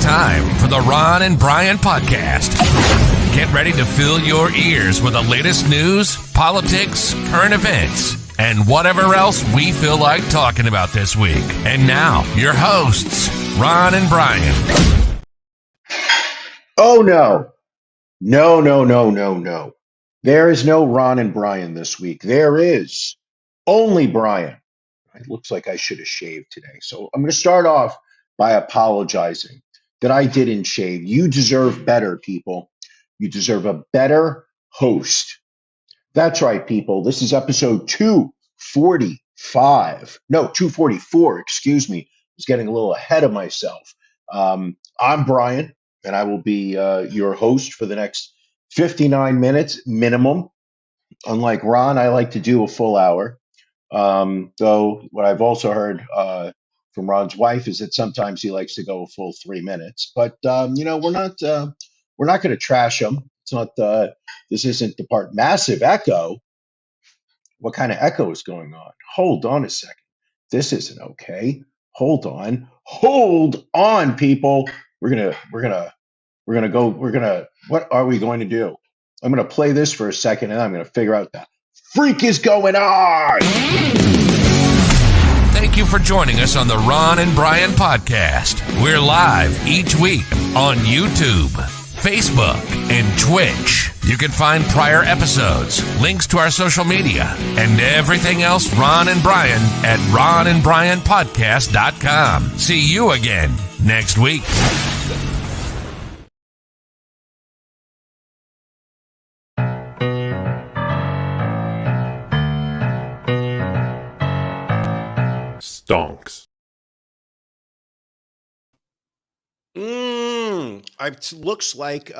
time for the Ron and Brian Podcast. Get ready to fill your ears with the latest news, politics, current events, and whatever else we feel like talking about this week. And now, your hosts, Ron and Brian. Oh, no. No. There is no Ron and Brian this week. There is only Brian. It looks like I should have shaved today. So I'm going to start off by apologizing that I didn't shave. You deserve better, people. You deserve a better host. That's right, people. This is episode 245. No, 244, excuse me. I was getting a little ahead of myself. I'm Brian, and I will be your host for the next 59 minutes minimum. Unlike Ron, I like to do a full hour. Though what I've also heard from Ron's wife is that sometimes he likes to go a full 3 minutes. But we're not going to trash him. It's not. This isn't the part. Massive echo. What kind of echo is going on? Hold on a second. This isn't okay. Hold on, people. We're gonna go. What are we going to do? I'm gonna play this for a second, and I'm gonna figure out the freak is going on. Thank you for joining us on the Ron and Brian Podcast. We're live each week on YouTube, Facebook, and Twitch. You can find prior episodes, links to our social media, and everything else Ron and Brian at ronandbrianpodcast.com. See you again next week. Stonks. It looks like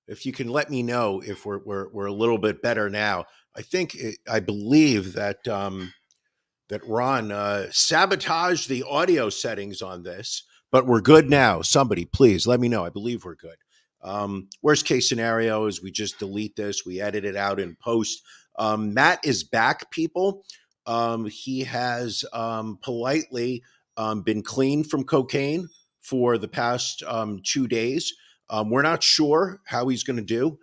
if you can let me know if we're a little bit better now. I believe that that Ron sabotaged the audio settings on this, but we're good now. Somebody, please let me know. I believe we're good. Worst case scenario is we just delete this. We edit it out in post. Matt is back, people. He has politely been clean from cocaine for the past 2 days. We're not sure how he's going to do.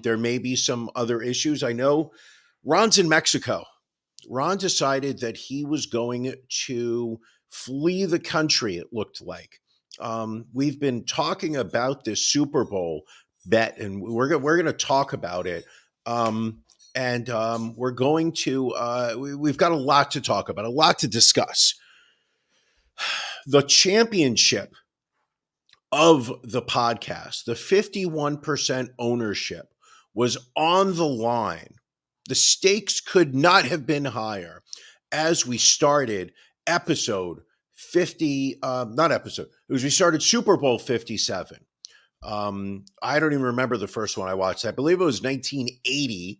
There may be some other issues. I know Ron's in Mexico. Ron decided that he was going to flee the country, it looked like. We've been talking about this Super Bowl bet, and we're going to talk about it. And we're going to, we've got a lot to talk about, a lot to discuss. The championship of the podcast, the 51% ownership was on the line. The stakes could not have been higher as we started episode 50, we started Super Bowl 57. I don't even remember the first one I watched. I believe it was 1980.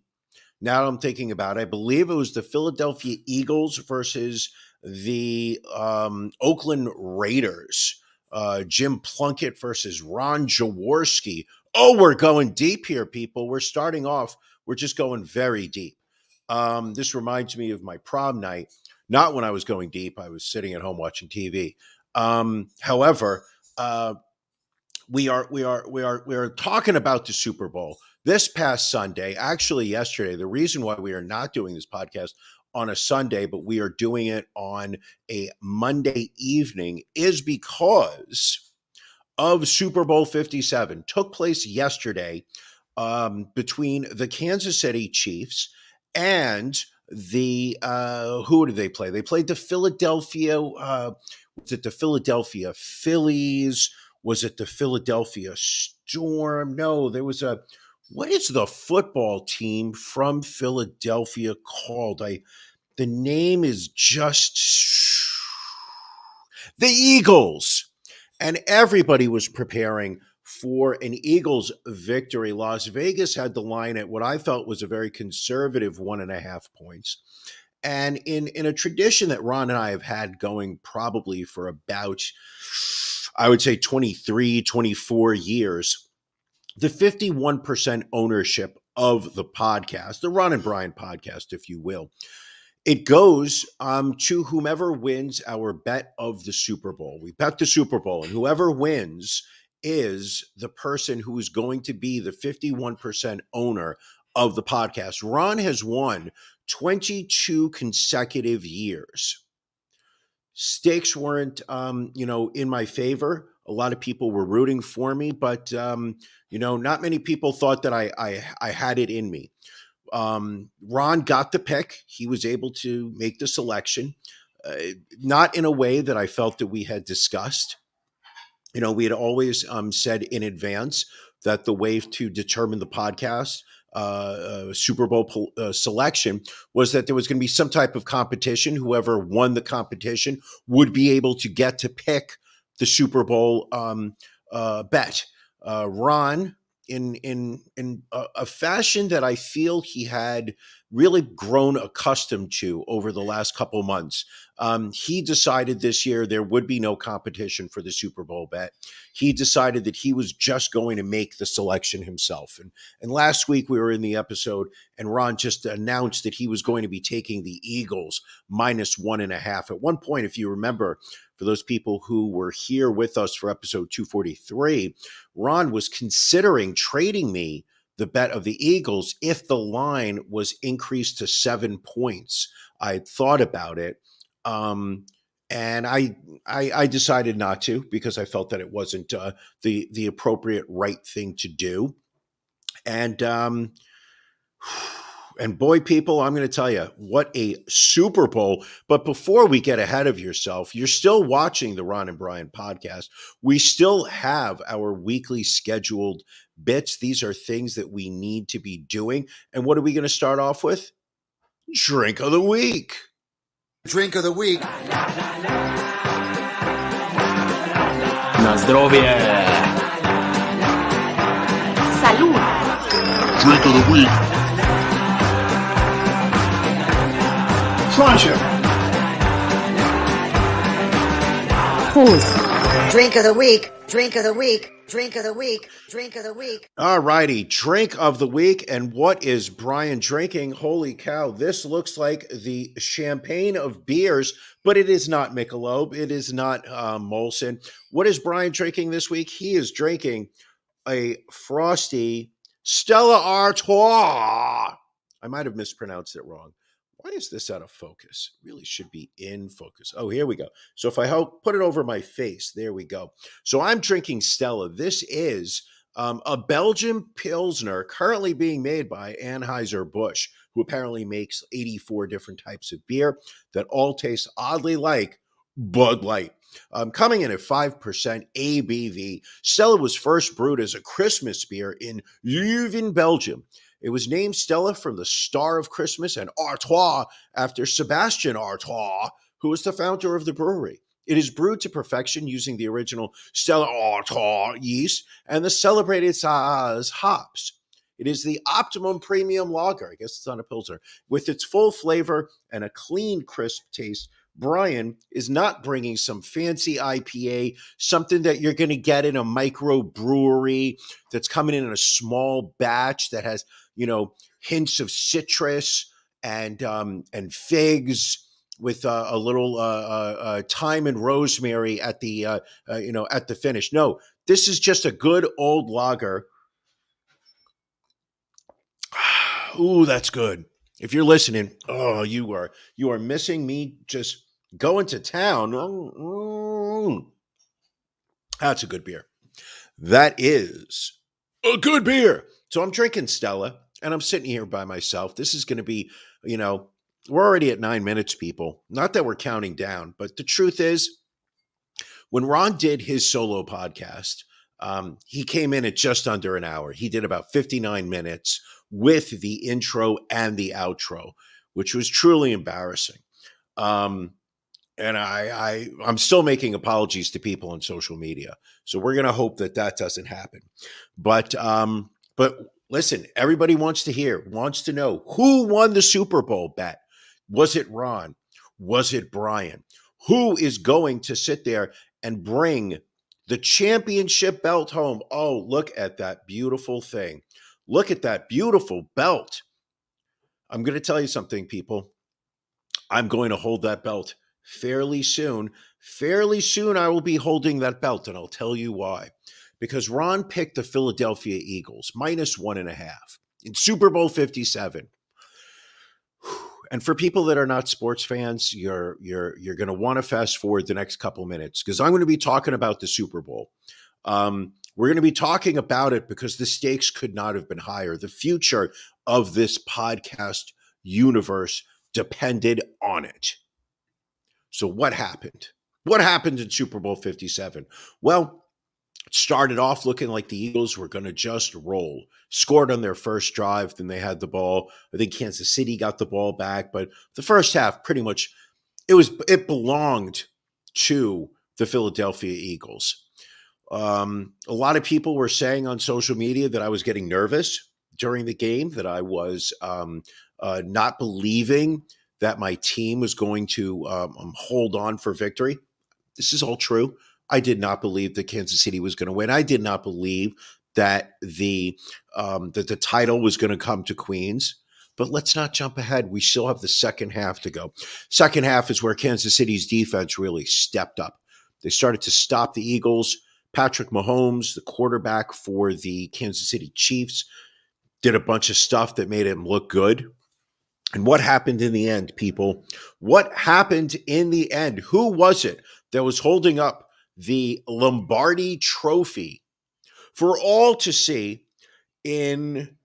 Now I'm thinking about it. I believe it was the Philadelphia Eagles versus the Oakland Raiders. Jim Plunkett versus Ron Jaworski. Oh, we're going deep here, people. We're starting off. We're just going very deep. This reminds me of my prom night. Not when I was going deep. I was sitting at home watching TV. However, we are talking about the Super Bowl this past Sunday. Actually, yesterday. The reason why we are not doing this podcast on a Sunday, but we are doing it on a Monday evening, is because of Super Bowl 57. Took place yesterday between the Kansas City Chiefs and the who did they play? They played the Philadelphia. Was it the Philadelphia Phillies? Was it the Philadelphia Storm? No, there was a. What is the football team from Philadelphia called? The name is just the Eagles. And everybody was preparing for an Eagles victory. Las Vegas had the line at what I felt was a very conservative 1.5 points. And in a tradition that Ron and I have had going probably for about, I would say 23, 24 years, the 51% ownership of the podcast, the Ron and Brian podcast, if you will, It goes to whomever wins our bet of the Super Bowl. We bet the Super Bowl, and whoever wins is the person who is going to be the 51% owner of the podcast. Ron has won 22 consecutive years. Stakes weren't, in my favor. A lot of people were rooting for me, but not many people thought that I had it in me. Ron got the pick. He was able to make the selection, not in a way that I felt that we had discussed. We had always said in advance that the way to determine the podcast Super Bowl selection was that there was going to be some type of competition. Whoever won the competition would be able to get to pick the Super Bowl bet. Ron, in a fashion that I feel he had really grown accustomed to over the last couple months. He decided this year there would be no competition for the Super Bowl bet. He decided that he was just going to make the selection himself. And last week we were in the episode and Ron just announced that he was going to be taking the Eagles -1.5. At one point, if you remember, for those people who were here with us for episode 243, Ron was considering trading me the bet of the Eagles if the line was increased to 7 points. I thought about it. And I decided not to because I felt that it wasn't the appropriate right thing to do. And boy, people, I'm going to tell you, what a Super Bowl. But before we get ahead of yourself, you're still watching the Ron and Brian podcast. We still have our weekly scheduled bits. These are things that we need to be doing. And what are we going to start off with? Drink of the week. Drink of the week. Na zdrowie! Salud! Drink of the week. Sláinte. Prost! Drink of the week. Drink of the week. Drink of the week. Drink of the week. All righty, drink of the week. And what is Brian drinking? Holy cow, this looks like the champagne of beers, but it is not Michelob. It is not Molson. What is Brian drinking this week? He is drinking a frosty Stella Artois. I might have mispronounced it wrong. Why is this out of focus? It really should be in focus. Oh, here we go. So if I put it over my face, there we go. So I'm drinking Stella. This is a Belgian Pilsner currently being made by Anheuser-Busch, who apparently makes 84 different types of beer that all taste oddly like Bud Light. Coming in at 5% ABV, Stella was first brewed as a Christmas beer in Leuven, Belgium. It was named Stella from the Star of Christmas and Artois after Sebastian Artois, who was the founder of the brewery. It is brewed to perfection using the original Stella Artois yeast and the celebrated Saaz hops. It is the optimum premium lager, I guess it's on a Pilsner, with its full flavor and a clean, crisp taste. Brian is not bringing some fancy IPA, something that you're going to get in a microbrewery that's coming in a small batch that has, hints of citrus and figs with a little thyme and rosemary at the at the finish. No, this is just a good old lager. Ooh, that's good. If you're listening, you are missing me just going to town. That's a good beer. That is a good beer. So I'm drinking Stella and I'm sitting here by myself. This is going to be, we're already at 9 minutes, people. Not that we're counting down, but the truth is, when Ron did his solo podcast, he came in at just under an hour. He did about 59 minutes with the intro and the outro, which was truly embarrassing. And I'm still making apologies to people on social media. So we're going to hope that doesn't happen. But listen, everybody wants to know who won the Super Bowl bet. Was it Ron? Was it Brian? Who is going to sit there and bring the championship belt home? Oh, look at that beautiful thing. Look at that beautiful belt. I'm going to tell you something, people. I'm going to hold that belt fairly soon. Fairly soon, I will be holding that belt, and I'll tell you why. Because Ron picked the Philadelphia Eagles -1.5 in Super Bowl 57. And for people that are not sports fans, you're going to want to fast forward the next couple minutes because I'm going to be talking about the Super Bowl. We're going to be talking about it because the stakes could not have been higher. The future of this podcast universe depended on it. So what happened? What happened in Super Bowl 57? Well, it started off looking like the Eagles were going to just roll. Scored on their first drive, then they had the ball. I think Kansas City got the ball back, but the first half pretty much it belonged to the Philadelphia Eagles. A lot of people were saying on social media that I was getting nervous during the game, that I was not believing that my team was going to hold on for victory. This is all true. I did not believe that Kansas City was going to win. I did not believe that the title was going to come to Queens. But let's not jump ahead. We still have the second half to go. Second half is where Kansas City's defense really stepped up. They started to stop the Eagles. Patrick Mahomes, the quarterback for the Kansas City Chiefs, did a bunch of stuff that made him look good. And what happened in the end, people? What happened in the end? Who was it that was holding up the Lombardi Trophy for all to see in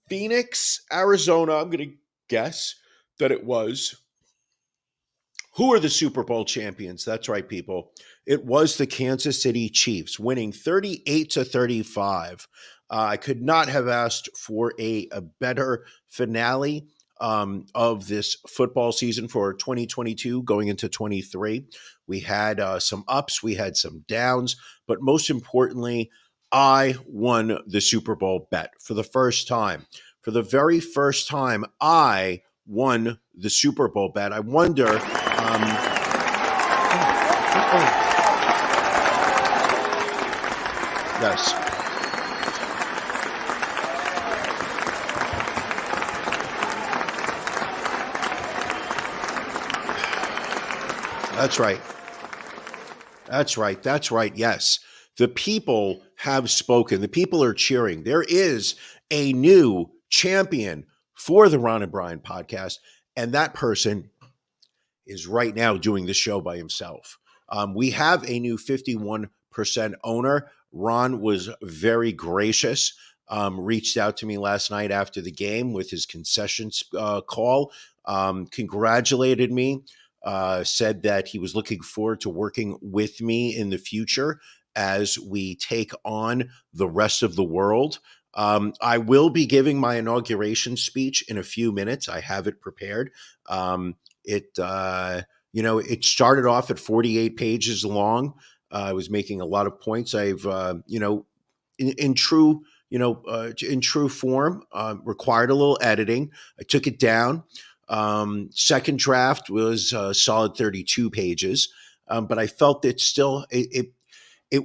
Phoenix, Arizona? I'm going to guess that it was. Who are the Super Bowl champions? That's right, people. It was the Kansas City Chiefs, winning 38-35. I could not have asked for a better finale of this football season for 2022 going into 23. We had some ups, we had some downs, but most importantly, I won the Super Bowl bet for the first time. For the very first time, I won the Super Bowl bet. I wonder. Yes. That's right. That's right. That's right. Yes. The people have spoken. The people are cheering. There is a new champion for the Ron and Brian podcast, and that person is right now doing the show by himself. We have a new 51% owner. Ron was very gracious, reached out to me last night after the game with his concessions call, congratulated me, said that he was looking forward to working with me in the future as we take on the rest of the world. I will be giving my inauguration speech in a few minutes. I have it prepared. It started off at 48 pages long. I was making a lot of points. I've, in true form, required a little editing. I took it down. Second draft was a solid 32 pages, but I felt that still it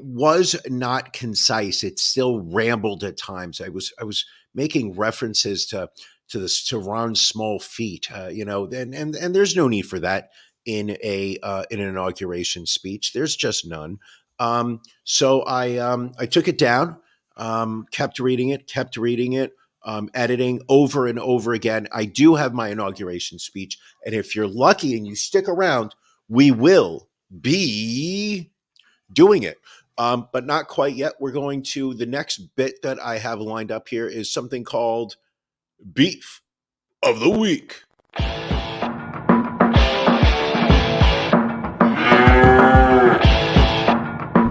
was not concise. It still rambled at times. I was making references to Ron's small feet, and there's no need for that in an inauguration speech. There's just none. So I took it down, kept reading it, editing over and over again. I do have my inauguration speech, and if you're lucky and you stick around, we will be doing it. But not quite yet. We're going to the next bit that I have lined up here is something called Beef of the Week.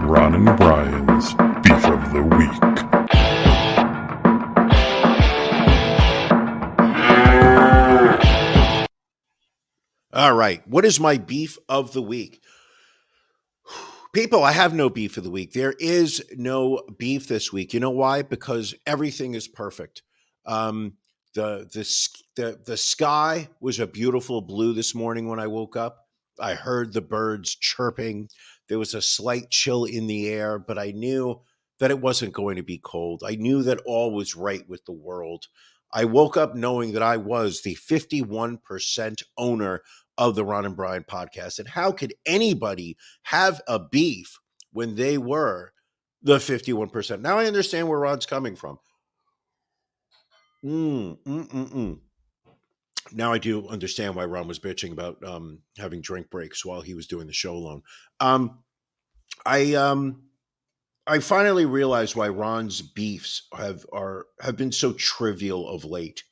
Ron and Brian's Beef of the Week. All right. What is my beef of the week? People, I have no beef of the week. There is no beef this week. You know why? Because everything is perfect. The sky was a beautiful blue this morning when I woke up. I heard the birds chirping. There was a slight chill in the air, but I knew that it wasn't going to be cold. I knew that all was right with the world. I woke up knowing that I was the 51% owner of the Ron and Brian podcast. And how could anybody have a beef when they were the 51%? Now I understand where Ron's coming from. Now I do understand why Ron was bitching about having drink breaks while he was doing the show alone. I finally realized why Ron's beefs have been so trivial of late.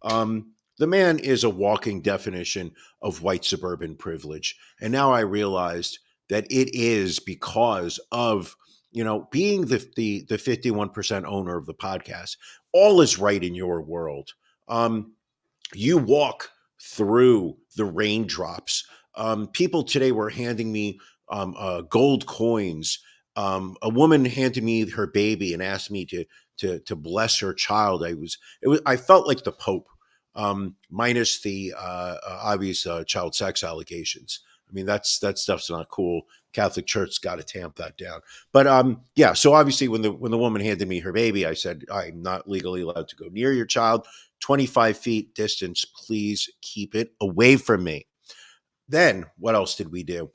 The man is a walking definition of white suburban privilege, and now I realized that it is because of being the 51% owner of the podcast. All is right in your world. You walk through the raindrops. People today were handing me gold coins. A woman handed me her baby and asked me to bless her child. I felt like the Pope, minus the obvious child sex allegations. I mean, that stuff's not cool. Catholic Church's got to tamp that down. But yeah, so obviously when the woman handed me her baby, I said, I'm not legally allowed to go near your child. 25 feet distance, please keep it away from me. Then what else did we do?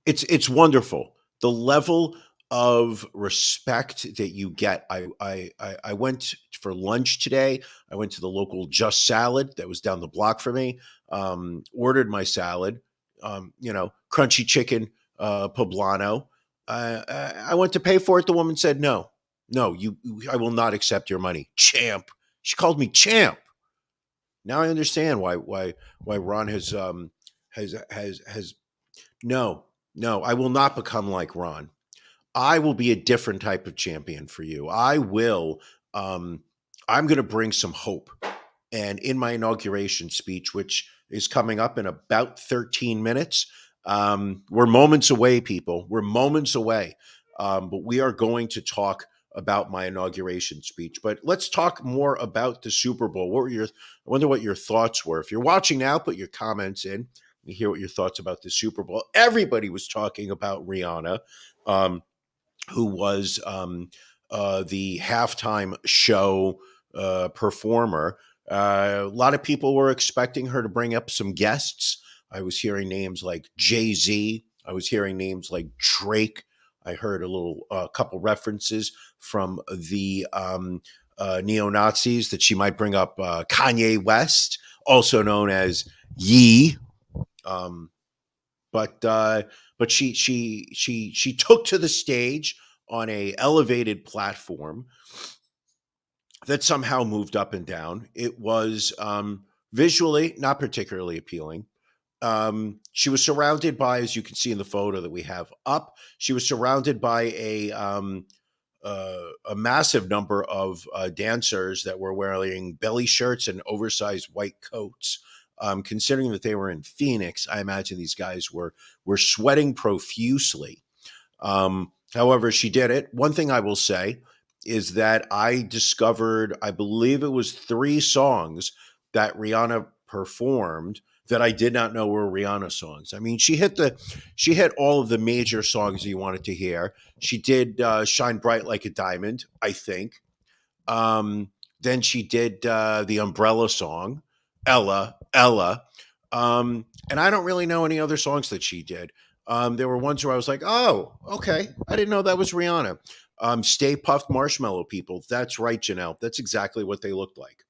It's wonderful. The level of respect that you get. I went for lunch today. I went to the local Just Salad that was down the block for me. Ordered my salad, crunchy chicken poblano. I went to pay for it. The woman said, no, I will not accept your money. Champ. She called me champ. Now I understand why Ron has no, I will not become like Ron. I will be a different type of champion for you. I will, I'm going to bring some hope. And in my inauguration speech, which is coming up in about 13 minutes, we're moments away, people. We're moments away. But we are going to talk about my inauguration speech. But let's talk more about the Super Bowl. I wonder what your thoughts were. If you're watching now, put your comments in. Let me hear what your thoughts about the Super Bowl. Everybody was talking about Rihanna, who was the halftime show performer. A lot of people were expecting her to bring up some guests. I was hearing names like Jay-Z. I was hearing names like Drake. I heard a couple references from the neo-Nazis that she might bring up Kanye West, also known as Yee. But she took to the stage on a elevated platform that somehow moved up and down. It was visually not particularly appealing. She was surrounded by, as you can see in the photo that we have up, she was surrounded by a massive number of dancers that were wearing belly shirts and oversized white coats. Considering that they were in Phoenix, I imagine these guys were sweating profusely. However, she did it. One thing I will say is that I discovered, I believe it was 3 songs that Rihanna performed that I did not know were Rihanna songs. I mean, she hit all of the major songs you wanted to hear. She did Shine Bright Like a Diamond, I think. Then she did the Umbrella song, Ella. And I don't really know any other songs that she did. There were ones where I was like, oh, okay. I didn't know that was Rihanna. Stay Puft Marshmallow People. That's right, Janelle. That's exactly what they looked like.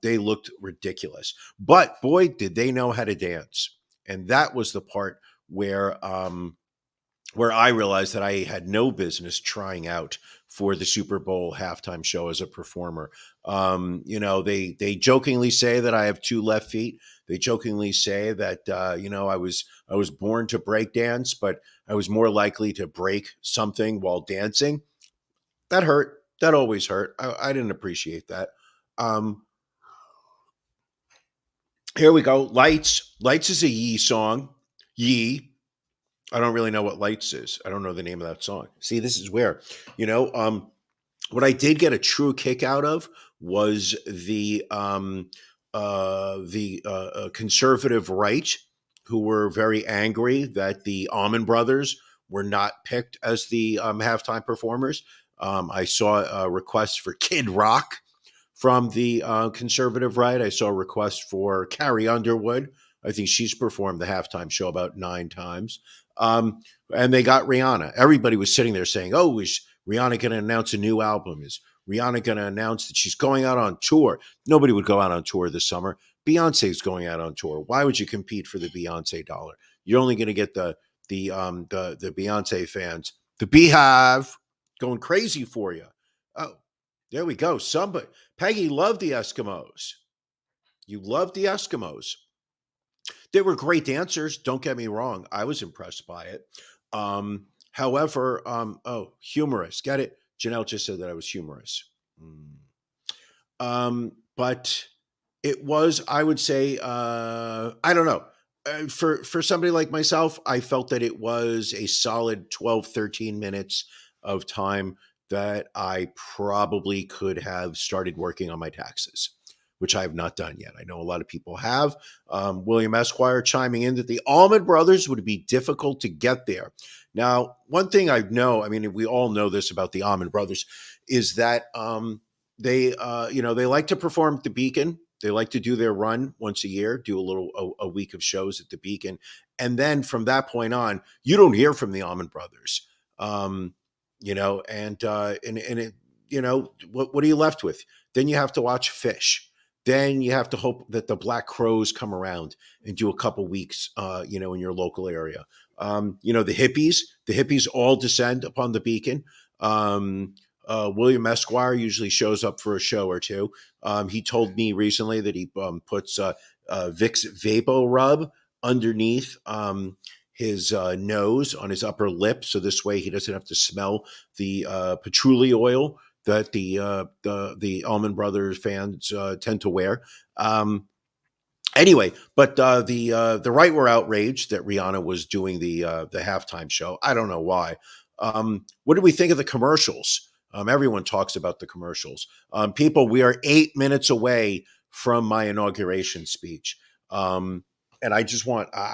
They looked ridiculous. But boy, did they know how to dance. And that was the part where I realized that I had no business trying out for the Super Bowl halftime show as a performer. They jokingly say that I have 2 left feet. They jokingly say that I was born to break dance, but I was more likely to break something while dancing. That hurt. That always hurt. I didn't appreciate that. Here we go. Lights. Lights is a Yee song. Yee. I don't really know what Lights is. I don't know the name of that song. See, this is where, what I did get a true kick out of was the conservative right, who were very angry that the Allman Brothers were not picked as the halftime performers. I saw a request for Kid Rock from the conservative right. I saw a request for Carrie Underwood. I think she's performed the halftime show about 9 times. And they got Rihanna. Everybody was sitting there saying, "Oh, is Rihanna going to announce a new album? Is Rihanna going to announce that she's going out on tour?" Nobody would go out on tour this summer. Beyonce's going out on tour. Why would you compete for the Beyonce dollar? You're only going to get the Beyonce fans, the Beehive, going crazy for you. Oh, there we go. Somebody, Peggy loved the Eskimos. You loved the Eskimos. They were great dancers. Don't get me wrong. I was impressed by it. However, humorous. Get it? Janelle just said that I was humorous. But it was, I would say, I don't know. For somebody like myself, I felt that it was a solid 12, 13 minutes of time that I probably could have started working on my taxes, which I have not done yet. I know a lot of people have. William Esquire chiming in that the Allman Brothers would be difficult to get there. Now, one thing I know, I mean, we all know this about the Allman Brothers, is that they like to perform at the Beacon. They like to do their run once a year, do a week of shows at the Beacon. And then from that point on, you don't hear from the Allman Brothers. What are you left with? Then you have to watch Fish. Then you have to hope that the Black Crows come around and do a couple weeks, in your local area. The hippies all descend upon the Beacon. William Esquire usually shows up for a show or two. He told me recently that he puts Vicks Vapo Rub underneath his nose on his upper lip, so this way he doesn't have to smell the patchouli oil that the Allman Brothers fans tend to wear. Anyway, but the right were outraged that Rihanna was doing the halftime show. I don't know why. What do we think of the commercials? Everyone talks about the commercials. People, we are 8 minutes away from my inauguration speech. And I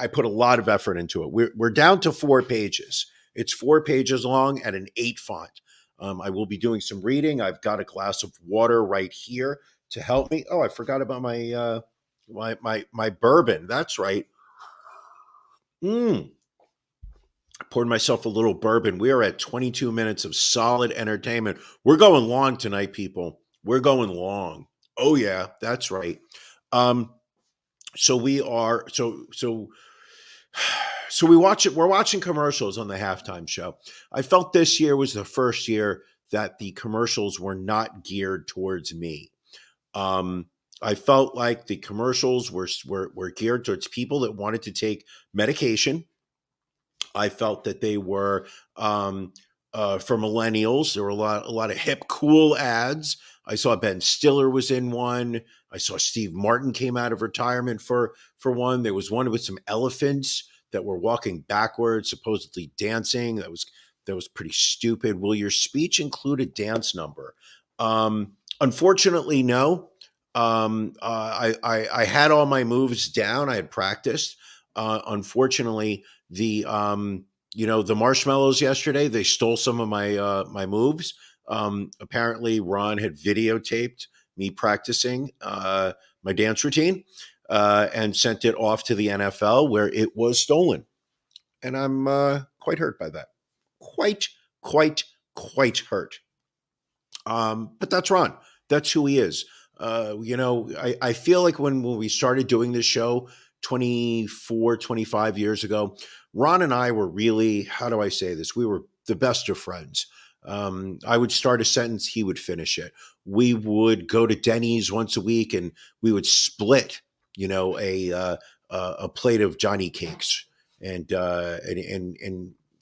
put a lot of effort into it. We're down to 4 pages. It's 4 pages long at an 8 font. I will be doing some reading. I've got a glass of water right here to help me. Oh, I forgot about my my bourbon. That's right. I poured myself a little bourbon. We are at 22 minutes of solid entertainment. We're going long tonight, people. We're going long. Oh yeah, that's right. So we are so we watch it. We're watching commercials on the halftime show. I felt this year was the first year that the commercials were not geared towards me. I felt like the commercials were geared towards people that wanted to take medication. I felt that they were for millennials. There were a lot of hip, cool ads. I saw Ben Stiller was in one. I saw Steve Martin came out of retirement for one. There was one with some elephants that were walking backwards, supposedly dancing. That was pretty stupid. Will your speech include a dance number? Unfortunately, no. I had all my moves down. I had practiced. Unfortunately, the marshmallows yesterday, they stole some of my moves. Apparently Ron had videotaped me practicing my dance routine and sent it off to the NFL where it was stolen. And I'm quite hurt by that. Quite hurt. But that's Ron. That's who he is. I feel like when we started doing this show 24, 25 years ago, Ron and I were really, how do I say this? We were the best of friends. I would start a sentence, he would finish it. We would go to Denny's once a week and we would split, a plate of Johnny cakes, and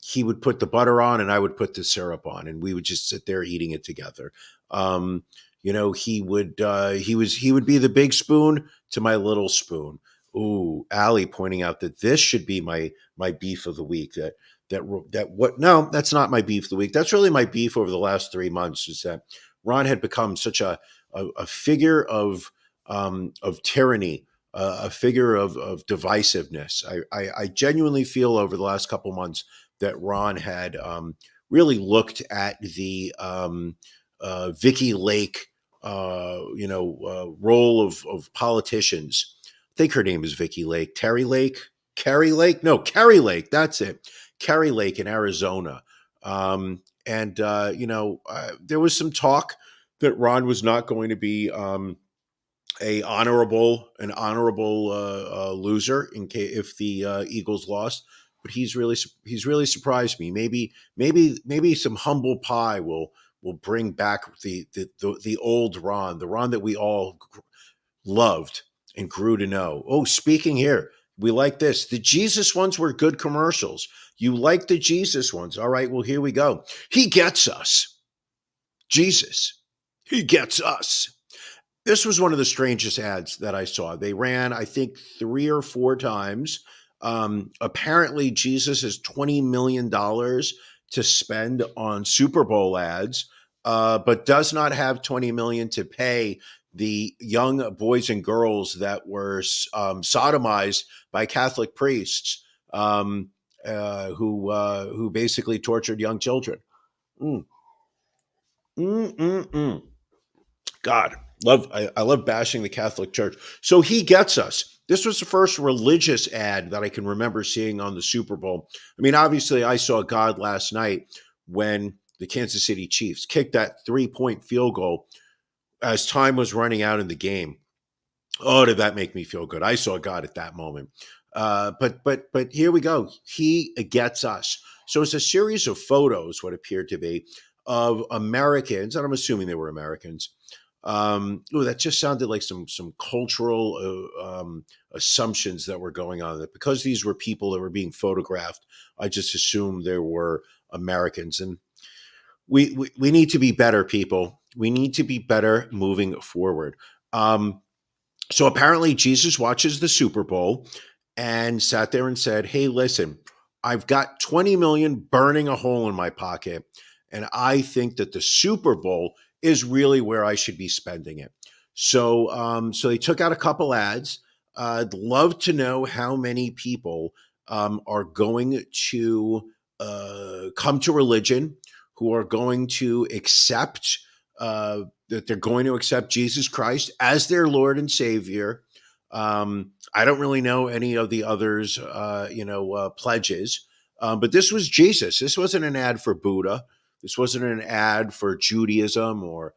he would put the butter on and I would put the syrup on, and we would just sit there eating it together. He would be the big spoon to my little spoon. Ooh, Allie pointing out that this should be my beef of the week. No, that's not my beef of the week. That's really my beef over the last 3 months, is that Ron had become such a figure of tyranny, a figure of divisiveness. I genuinely feel over the last couple months that Ron had really looked at the Vicky Lake role of politicians. I think her name is Vicky Lake, Terry Lake, Carrie Lake. No, Carrie Lake. That's it. Carrie Lake in Arizona. There was some talk that Ron was not going to be an honorable loser in case if the Eagles lost. But he's really surprised me. Maybe some humble pie will bring back the old Ron, the Ron that we all loved and grew to know. Oh, speaking here, we like this. The Jesus ones were good commercials. You like the Jesus ones. All right, well, here we go. He gets us. Jesus. He gets us. This was one of the strangest ads that I saw. They ran, I think, 3 or 4 times. Apparently, Jesus has $20 million to spend on Super Bowl ads, but does not have $20 million to pay the young boys and girls that were sodomized by Catholic priests who basically tortured young children. Mm. Mm, mm, mm. God, I love bashing the Catholic Church. So he gets us. This was the first religious ad that I can remember seeing on the Super Bowl. I mean, obviously, I saw God last night when the Kansas City Chiefs kicked that 3-point field goal as time was running out in the game. Oh, did that make me feel good? I saw God at that moment. But here we go. He gets us. So it's a series of photos, what appeared to be, of Americans, and I'm assuming they were Americans. That just sounded like some cultural assumptions that were going on. That because these were people that were being photographed, I just assumed there were Americans, and we need to be better, people. We need to be better moving forward. So apparently, Jesus watches the Super Bowl and sat there and said, "Hey, listen, I've got 20 million burning a hole in my pocket, and I think that the Super Bowl is really where I should be spending it." So they took out a couple ads. I'd love to know how many people are going to come to religion, who are going to accept that they're going to accept Jesus Christ as their Lord and Savior. I don't really know any of the others, pledges, but this was Jesus. This wasn't an ad for Buddha. This wasn't an ad for Judaism or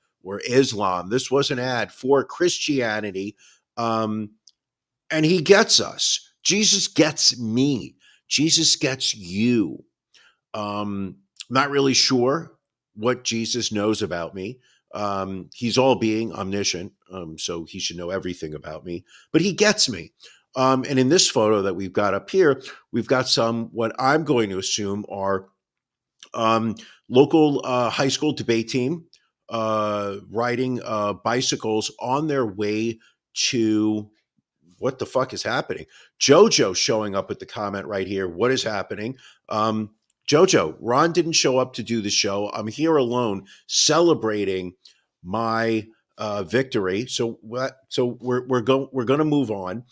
Islam. This was an ad for Christianity, and he gets us. Jesus gets me. Jesus gets you. Not really sure what Jesus knows about me. He's all being omniscient, so he should know everything about me, but he gets me. And in this photo that we've got up here, we've got some, what I'm going to assume are local high school debate team riding bicycles on their way to what the fuck is happening? Jojo showing up at the comment right here. What is happening? Jojo, Ron didn't show up to do the show. I'm here alone celebrating my victory. So we're going to move on.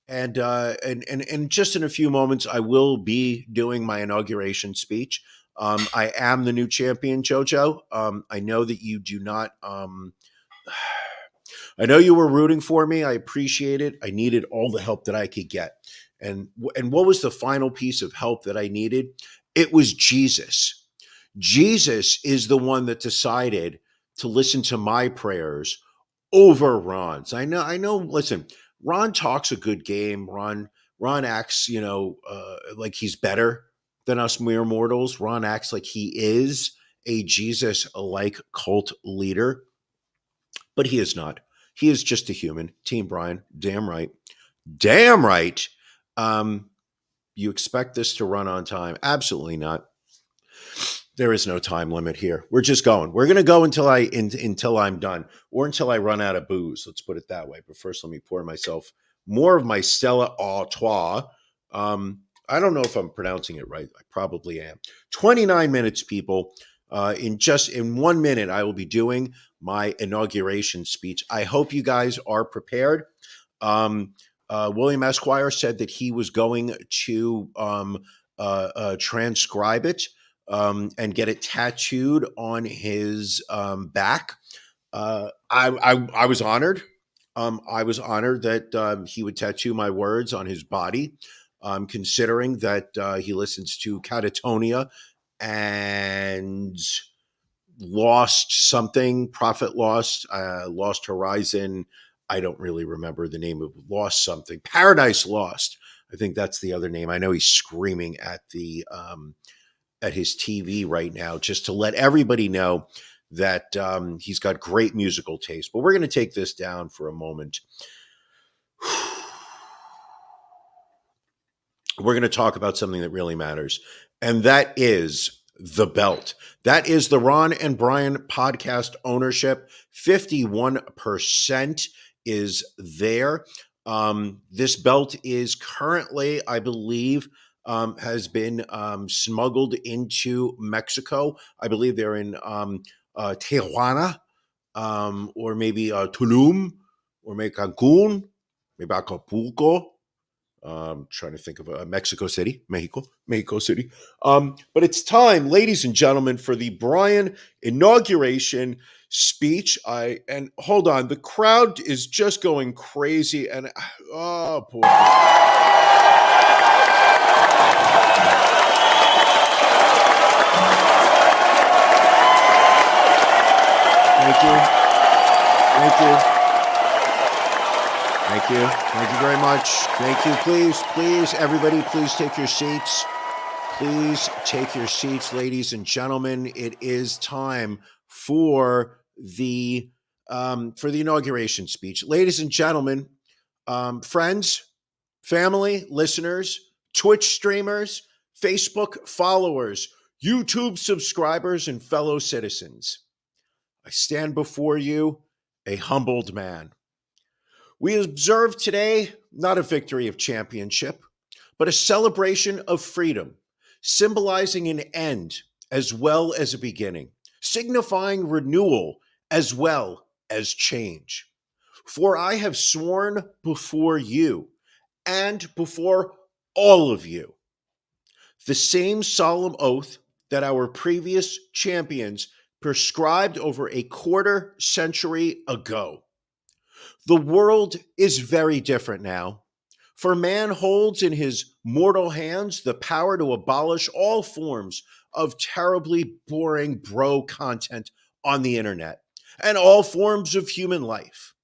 And just in a few moments, I will be doing my inauguration speech. I am the new champion, Jojo. I know that you do not. I know you were rooting for me. I appreciate it. I needed all the help that I could get. And what was the final piece of help that I needed? It was Jesus. Jesus is the one that decided to listen to my prayers over Ron's. I know. Listen, Ron talks a good game. Ron acts, like he's better than us mere mortals. Ron acts like he is a Jesus-like cult leader, but he is not. He is just a human. Team Brian, damn right. Damn right. You expect this to run on time? Absolutely not. There is no time limit here. We're just going. We're going to go until I'm done, or until I run out of booze. Let's put it that way. But first, let me pour myself more of my Stella Artois. I don't know if I'm pronouncing it right. I probably am. 29 minutes, people. In 1 minute, I will be doing my inauguration speech. I hope you guys are prepared. William Esquire said that he was going to transcribe it and get it tattooed on his back. I was honored. I was honored that he would tattoo my words on his body, considering that he listens to Catatonia and Lost something, Profit Lost, Lost Horizon. I don't really remember the name of Lost something. Paradise Lost. I think that's the other name. I know he's screaming at his TV right now, just to let everybody know that he's got great musical taste. But we're going to take this down for a moment. We're going to talk about something that really matters, and that is the belt. That is the Ron and Brian podcast ownership. 51% is there. This belt is currently, I believe, has been smuggled into Mexico. I believe they're in Tijuana, or maybe Tulum, or maybe Cancun, maybe Acapulco. Trying to think of Mexico City, Mexico City. But it's time, ladies and gentlemen, for the Brian inauguration speech. And hold on, the crowd is just going crazy, and oh boy. Thank you. Thank you. Thank you. Thank you very much. Thank you. Please, everybody, please take your seats. Please take your seats, ladies and gentlemen. It is time for the inauguration speech. Ladies and gentlemen, friends, family, listeners, Twitch streamers, Facebook followers, YouTube subscribers, and fellow citizens, I stand before you a humbled man. We observe today not a victory of championship, but a celebration of freedom, symbolizing an end as well as a beginning, signifying renewal as well as change. For I have sworn before you and before all of you the same solemn oath that our previous champions prescribed over a quarter century ago. The world is very different now, for man holds in his mortal hands the power to abolish all forms of terribly boring bro content on the internet and all forms of human life.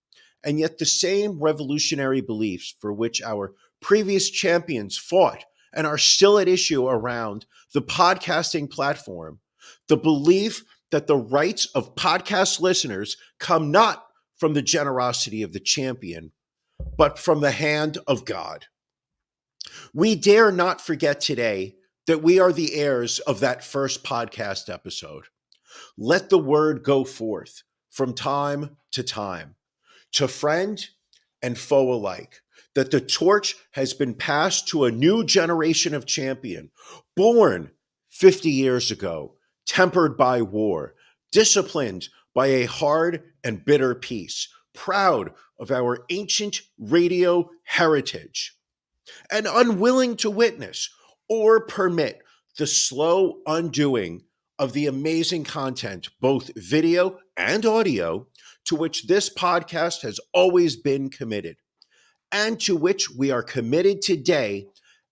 And yet the same revolutionary beliefs for which our previous champions fought and are still at issue around the podcasting platform, the belief that the rights of podcast listeners come not from the generosity of the champion, but from the hand of God. We dare not forget today that we are the heirs of that first podcast episode. Let the word go forth from time, to friend and foe alike, that the torch has been passed to a new generation of champion, born 50 years ago, tempered by war, disciplined by a hard and bitter peace, proud of our ancient radio heritage, and unwilling to witness or permit the slow undoing of the amazing content, both video and audio, to which this podcast has always been committed, and to which we are committed today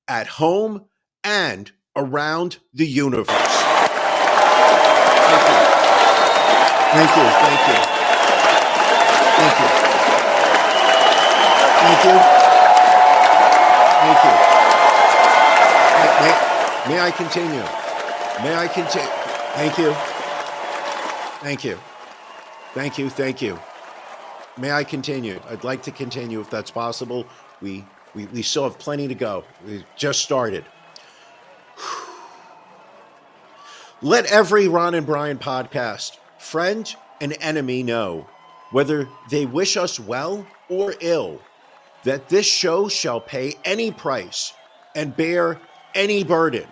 at home and around the universe. Thank you. Thank you. Thank you. Thank you. Thank you. Thank you. May I continue? May I continue? Thank you. Thank you. Thank you. Thank you. May I continue? I'd like to continue if that's possible. We still have plenty to go. We just started. Let every Ron and Brian podcast, friend and enemy, know, whether they wish us well or ill, that this show shall pay any price and bear any burden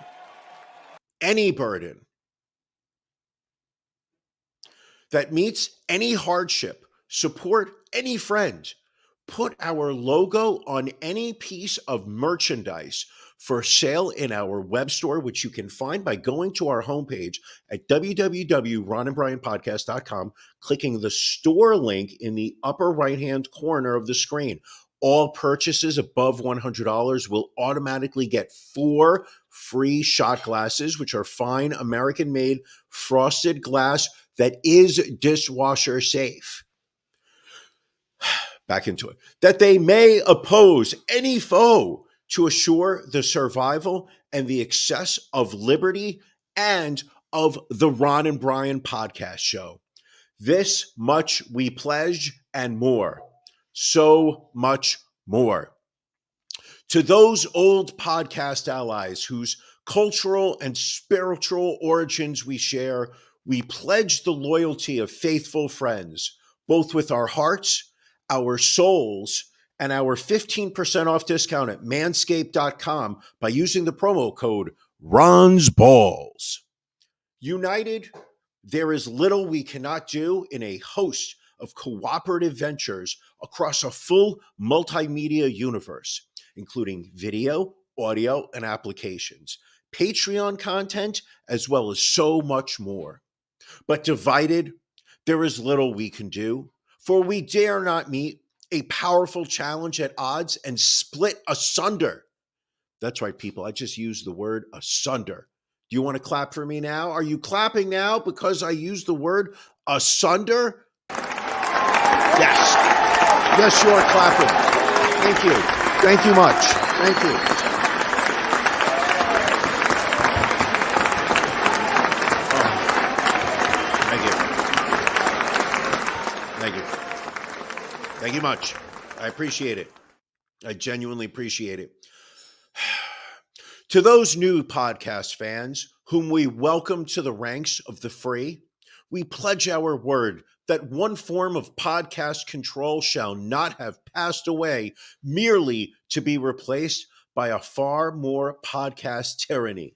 that meets any hardship, support any friend, put our logo on any piece of merchandise for sale in our web store, which you can find by going to our homepage at www.ronandbrianpodcast.com, clicking the store link in the upper right-hand corner of the screen. All purchases above $100 will automatically get 4 free shot glasses, which are fine American-made frosted glass that is dishwasher safe. Back into it. That they may oppose any foe to assure the survival and the excess of liberty and of the Ron and Brian podcast show. This much we pledge and more. So much more. To those old podcast allies whose cultural and spiritual origins we share, we pledge the loyalty of faithful friends, both with our hearts, our souls, and our 15% off discount at manscaped.com by using the promo code RONSBALLS. United, there is little we cannot do in a host of cooperative ventures across a full multimedia universe, including video, audio, and applications, Patreon content, as well as so much more. But divided, there is little we can do, for we dare not meet a powerful challenge at odds and split asunder. That's right, people. I just used the word asunder. Do you want to clap for me now? Are you clapping now because I used the word asunder? Yes. Yes, you are clapping. Thank you. Thank you much. Thank you. Thank you. Thank you much. I appreciate it. I genuinely appreciate it. To those new podcast fans whom we welcome to the ranks of the free, we pledge our word that one form of podcast control shall not have passed away merely to be replaced by a far more podcast tyranny.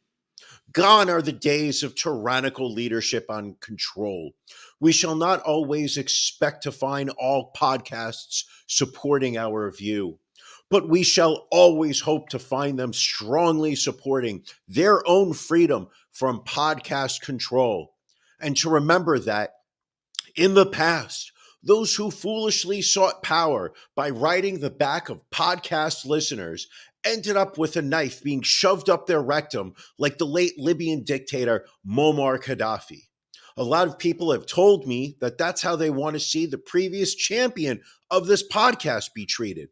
Gone are the days of tyrannical leadership on control. We shall not always expect to find all podcasts supporting our view, but we shall always hope to find them strongly supporting their own freedom from podcast control. And to remember that in the past, those who foolishly sought power by riding the back of podcast listeners ended up with a knife being shoved up their rectum like the late Libyan dictator Muammar Gaddafi. A lot of people have told me that that's how they want to see the previous champion of this podcast be treated.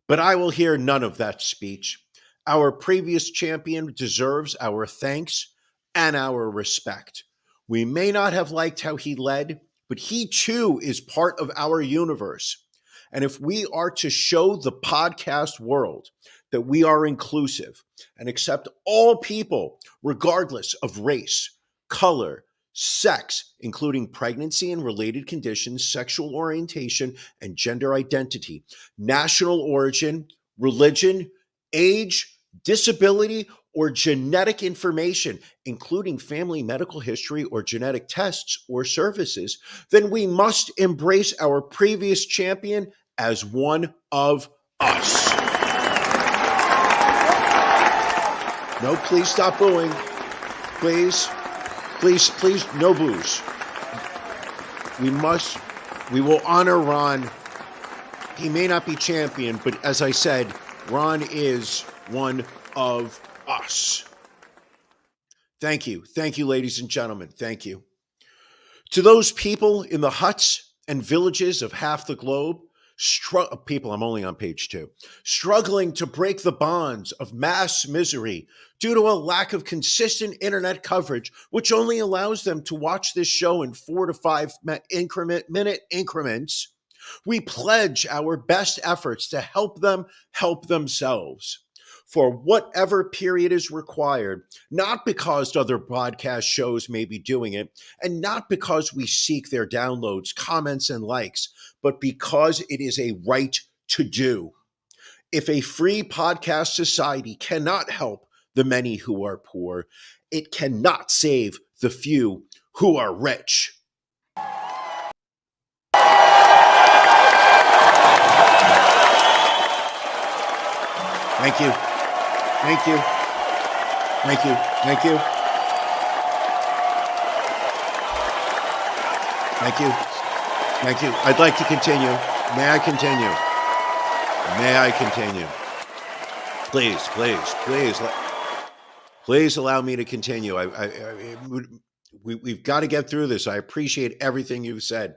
But I will hear none of that speech. Our previous champion deserves our thanks and our respect. We may not have liked how he led, but he too is part of our universe. And if we are to show the podcast world that we are inclusive and accept all people, regardless of race, color, sex, including pregnancy and related conditions, sexual orientation and gender identity, national origin, religion, age, disability, or genetic information, including family medical history or genetic tests or services, then we must embrace our previous champion as one of us. No, please stop booing. Please, no boos. We will honor Ron. He may not be champion, but as I said, Ron is one of us. Thank you. Thank you, ladies and gentlemen. Thank you. To those people in the huts and villages of half the globe, people, I'm only on page 2, struggling to break the bonds of mass misery due to a lack of consistent internet coverage, which only allows them to watch this show in 4 to 5 minute increments, we pledge our best efforts to help them help themselves for whatever period is required, not because other podcast shows may be doing it, and not because we seek their downloads, comments, and likes, but because it is a right to do. If a free podcast society cannot help the many who are poor, it cannot save the few who are rich. Thank you. Thank you. Thank you. Thank you. Thank you. Thank you. I'd like to continue. May I continue? May I continue? Please, please, please, please allow me to continue. We've got to get through this. I appreciate everything you've said.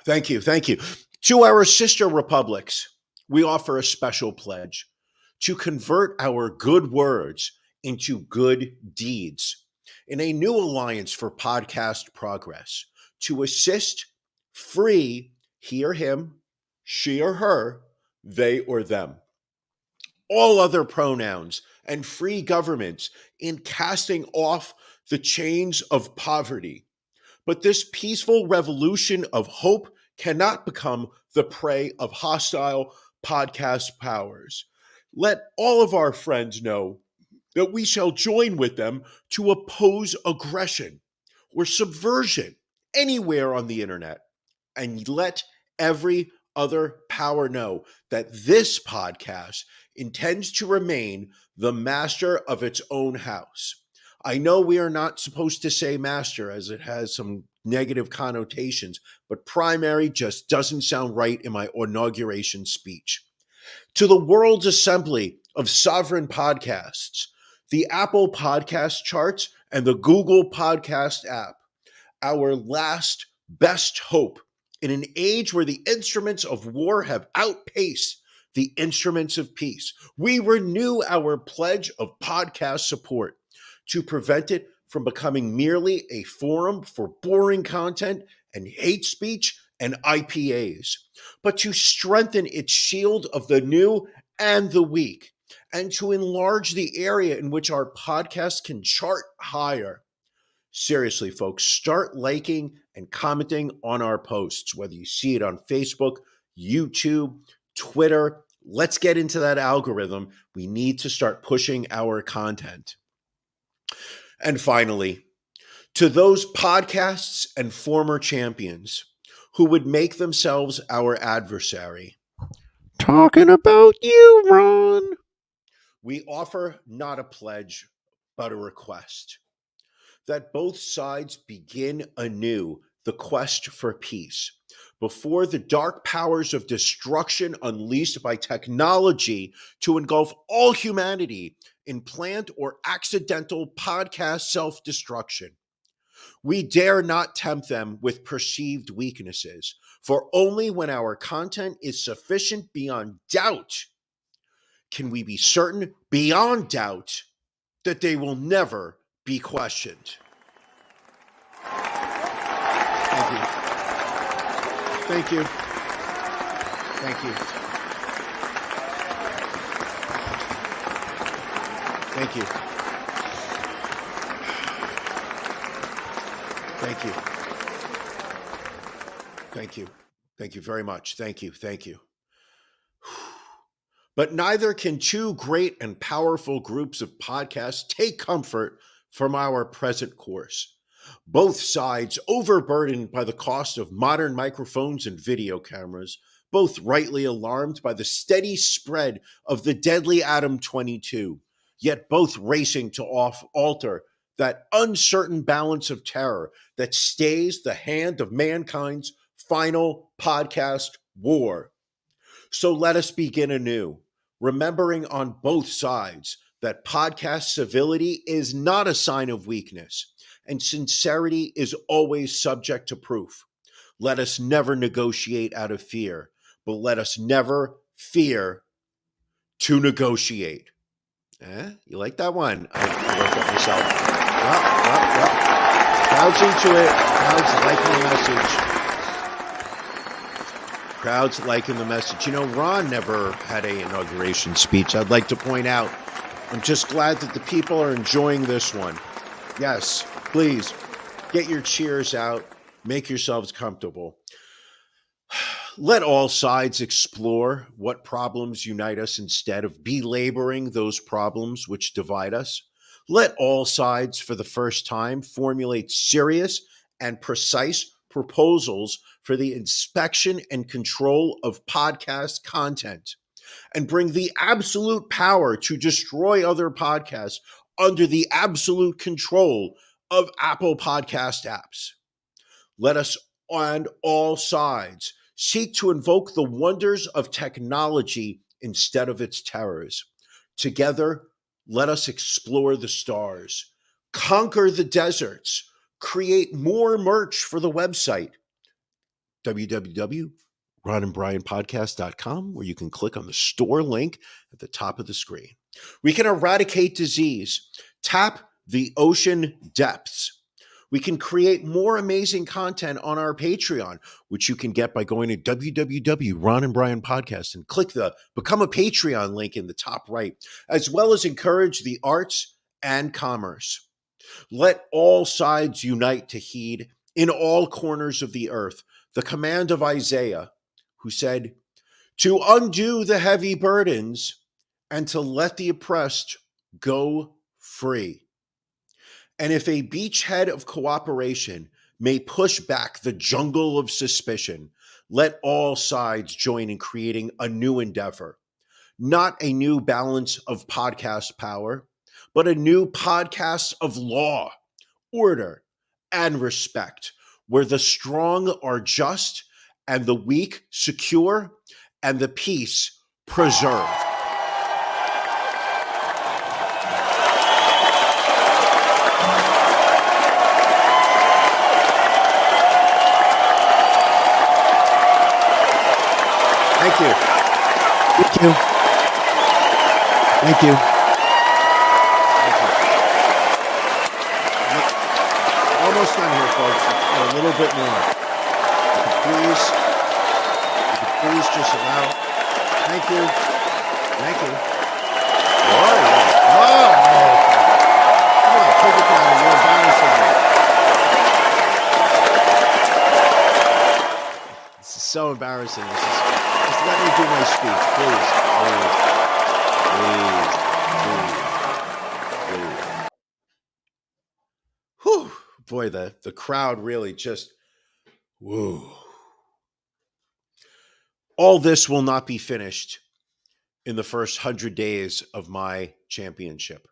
Thank you. Thank you. To our sister republics, we offer a special pledge to convert our good words into good deeds in a new alliance for podcast progress to assist, free he or him, she or her, they or them, all other pronouns, and free governments in casting off the chains of poverty. But this peaceful revolution of hope cannot become the prey of hostile podcast powers. Let all of our friends know that we shall join with them to oppose aggression or subversion anywhere on the internet. And let every other power know that this podcast intends to remain the master of its own house. I know we are not supposed to say master as it has some negative connotations, but primary just doesn't sound right in my inauguration speech. To the world's assembly of sovereign podcasts, the Apple Podcast charts and the Google Podcast app, our last best hope in an age where the instruments of war have outpaced the instruments of peace. We renew our pledge of podcast support to prevent it from becoming merely a forum for boring content and hate speech and IPAs, but to strengthen its shield of the new and the weak, and to enlarge the area in which our podcast can chart higher. Seriously, folks, start liking and commenting on our posts, whether you see it on Facebook, YouTube, Twitter. Let's get into that algorithm. We need to start pushing our content. And finally, to those podcasts and former champions who would make themselves our adversary. Talking about you, Ron. We offer not a pledge, but a request that both sides begin anew the quest for peace before the dark powers of destruction unleashed by technology to engulf all humanity in planned or accidental podcast self-destruction. We dare not tempt them with perceived weaknesses, for only when our content is sufficient beyond doubt can we be certain beyond doubt that they will never be questioned. Thank you. Thank you. Thank you. Thank you. Thank you. Thank you. Thank you very much. Thank you. Thank you. But neither can two great and powerful groups of podcasts take comfort from our present course. Both sides overburdened by the cost of modern microphones and video cameras, both rightly alarmed by the steady spread of the deadly Atom 22, yet both racing to alter that uncertain balance of terror that stays the hand of mankind's final podcast war. So let us begin anew, remembering on both sides that podcast civility is not a sign of weakness, and sincerity is always subject to proof. Let us never negotiate out of fear, but let us never fear to negotiate. You like that one? I wrote that myself. Crowds liking the message. You know, Ron never had an inauguration speech. I'd like to point out, I'm just glad that the people are enjoying this one. Yes, please get your cheers out. Make yourselves comfortable. Let all sides explore what problems unite us instead of belaboring those problems which divide us. Let all sides, for the first time, formulate serious and precise proposals for the inspection and control of podcast content. and bring the absolute power to destroy other podcasts under the absolute control of Apple Podcast apps. Let us on all sides seek to invoke the wonders of technology instead of its terrors. Together, let us explore the stars, conquer the deserts, create more merch for the website, www.ronandbrianpodcast.com, where you can click on the store link at the top of the screen. We can eradicate disease, tap the ocean depths. We can create more amazing content on our Patreon, which you can get by going to www.ronandbrianpodcast and click the Become a Patreon link in the top right, as well as encourage the arts and commerce. Let all sides unite to heed in all corners of the earth the command of Isaiah, who said, to undo the heavy burdens and to let the oppressed go free. And if a beachhead of cooperation may push back the jungle of suspicion, let all sides join in creating a new endeavor, not a new balance of podcast power, but a new podcast of law, order, and respect, where the strong are just and the weak secure and the peace preserved. Thank you. Thank you. Thank you. Thank you. Almost done here, folks. A little bit more. Please just allow. Thank you. Thank you. Whoa. Oh. Come on, take it down. You're embarrassing me. This is so embarrassing. Just let me do my speech, please. Please. Whew. Boy, the crowd really just, woo. All this will not be finished in the first 100 days of my championship,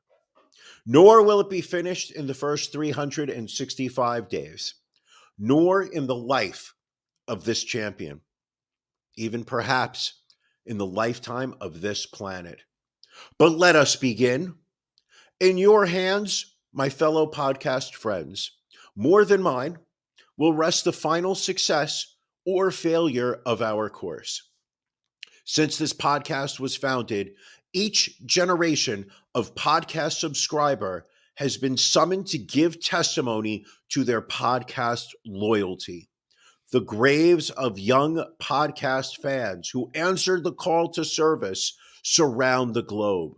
nor will it be finished in the first 365 days, nor in the life of this champion, even perhaps in the lifetime of this planet. But let us begin. In your hands, my fellow podcast friends, more than mine, will rest the final success or failure of our course. Since this podcast was founded, each generation of podcast subscriber has been summoned to give testimony to their podcast loyalty. The graves of young podcast fans who answered the call to service surround the globe.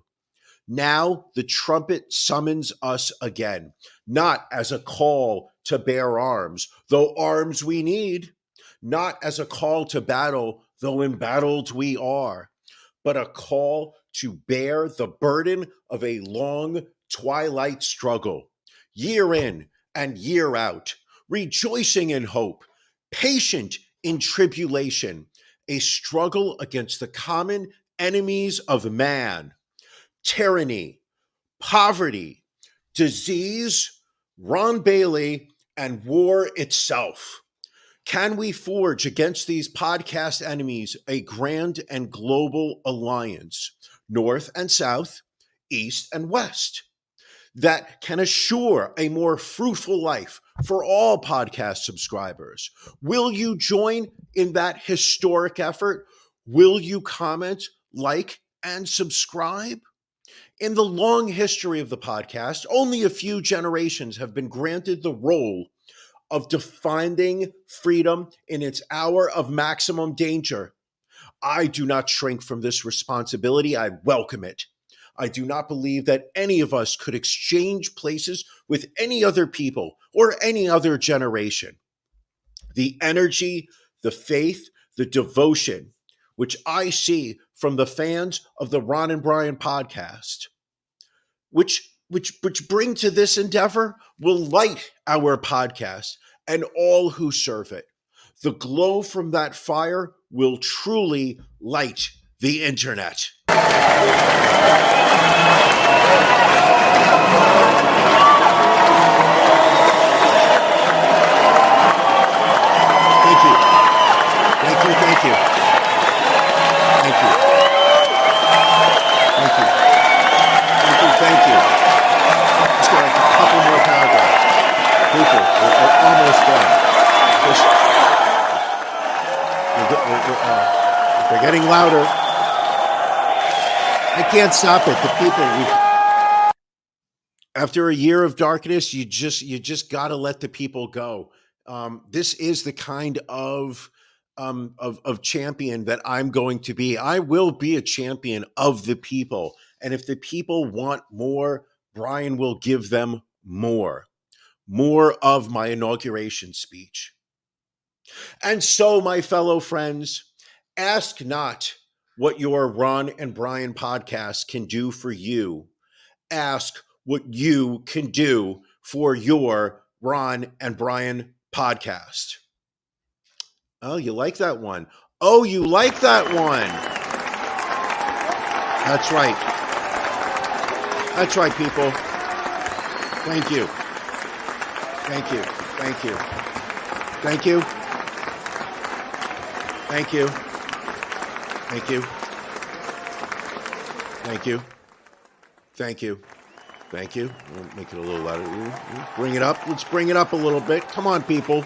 Now the trumpet summons us again, not as a call to bear arms, though arms we need, not as a call to battle, though embattled we are, but a call to bear the burden of a long twilight struggle, year in and year out, rejoicing in hope, patient in tribulation, a struggle against the common enemies of man, tyranny, poverty, disease, Ron Bailey, and war itself. Can we forge against these podcast enemies a grand and global alliance, North and South, East and West, that can assure a more fruitful life for all podcast subscribers? Will you join in that historic effort? Will you comment, like, and subscribe? In the long history of the podcast, only a few generations have been granted the role of defining freedom in its hour of maximum danger. I do not shrink from this responsibility. I welcome it. I do not believe that any of us could exchange places with any other people or any other generation. The energy, the faith, the devotion, which I see from the fans of the Ron and Brian podcast, which bring to this endeavor, will light our podcast and all who serve it. The glow from that fire will truly light the internet. Thank you. Thank you. Thank you. Thank you. Thank you. Thank you. Thank you. Just got like a couple more paragraphs. People, we're almost done. They're getting louder. I can't stop it. The people, after a year of darkness, you just got to let the people go. This is the kind of champion that I'm going to be. I will be a champion of the people. And if the people want more, Brian will give them more of my inauguration speech. And so, my fellow friends, ask not what your Ron and Brian podcast can do for you. Ask what you can do for your Ron and Brian podcast. Oh, you like that one? Oh, you like that one? That's right. That's right, people. Thank you. Thank you. Thank you. Thank you. Thank you. Thank you. Thank you. Thank you. Thank you. We'll make it a little louder. We'll bring it up. Let's bring it up a little bit. Come on, people.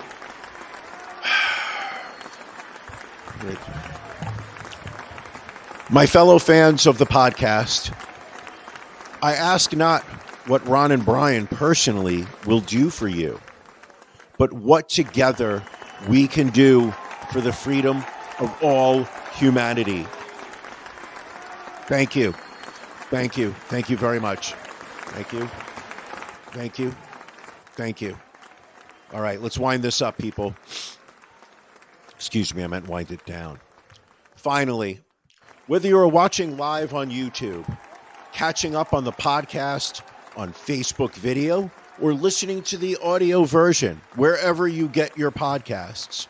My fellow fans of the podcast, I ask not what Ron and Brian personally will do for you, but what together we can do for the freedom of all humanity. Thank you. Thank you. Thank you very much. Thank you. Thank you. Thank you. All right, let's wind this up, people. Excuse me, I meant wind it down. Finally, whether you're watching live on YouTube, catching up on the podcast, on Facebook video, or listening to the audio version, wherever you get your podcasts,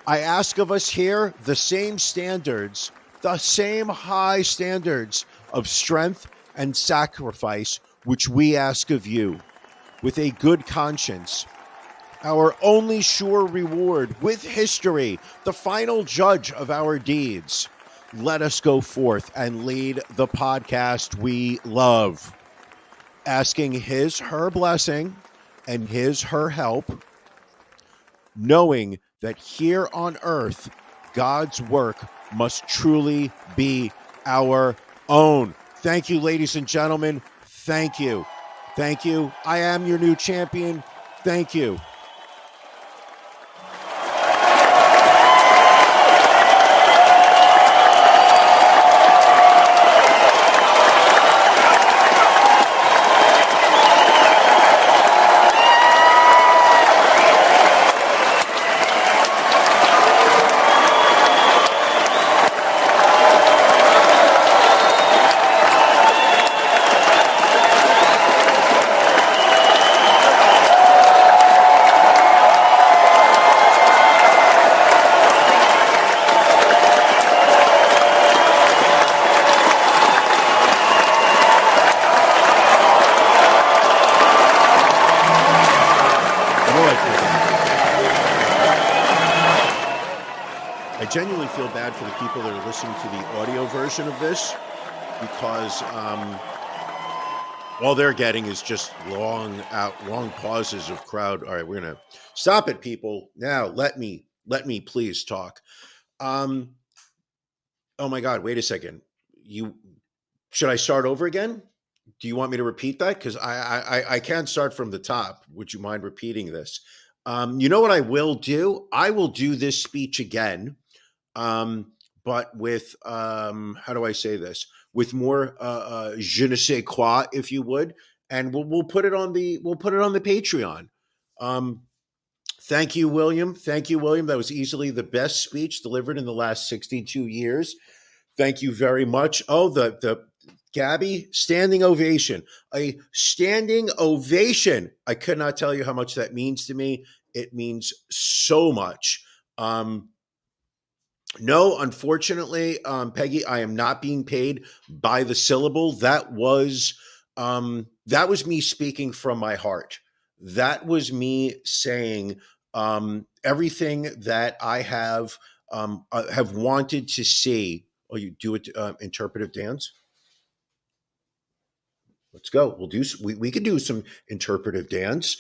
I ask of us here the same standards, the same high standards of strength and sacrifice which we ask of you, with a good conscience. Our only sure reward with history, the final judge of our deeds. Let us go forth and lead the podcast we love, asking her blessing and her help, knowing that here on earth, God's work must truly be our own. Thank you, ladies and gentlemen. Thank you. Thank you. I am your new champion. Thank you. I genuinely feel bad for the people that are listening to the audio version of this, because all they're getting is just long pauses of crowd. All right, we're gonna stop it, people. Now let me please talk. Oh my God, wait a second. Should I start over again? Do you want me to repeat that? Because I can't start from the top. Would you mind repeating this? You know what I will do? I will do this speech again, but with how do I say this? With more je ne sais quoi, if you would, and we'll put it on the Patreon. Thank you, William. Thank you, William. That was easily the best speech delivered in the last 62 years. Thank you very much. Oh, the Gabby, standing ovation. A standing ovation. I could not tell you how much that means to me. It means so much. No, unfortunately, Peggy, I am not being paid by the syllable. That was me speaking from my heart. That was me saying everything that I have wanted to see. Oh, you do it interpretive dance? Let's go. We could do some interpretive dance.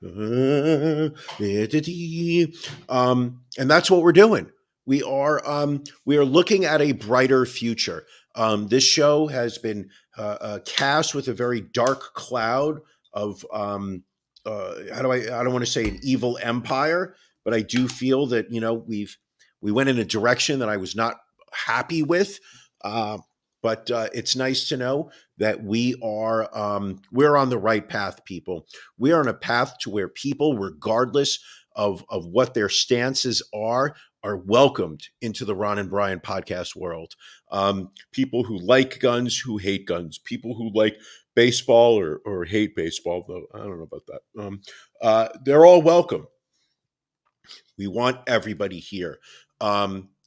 And that's what we're doing. We are looking at a brighter future. This show has been cast with a very dark cloud of I don't want to say an evil empire, but I do feel that we went in a direction that I was not happy with. Uh, but it's nice to know that we're on the right path, people. We are on a path to where people, regardless of what their stances are welcomed into the Ron and Brian podcast world. People who like guns, who hate guns, people who like baseball or hate baseball, though I don't know about that. They're all welcome. We want everybody here.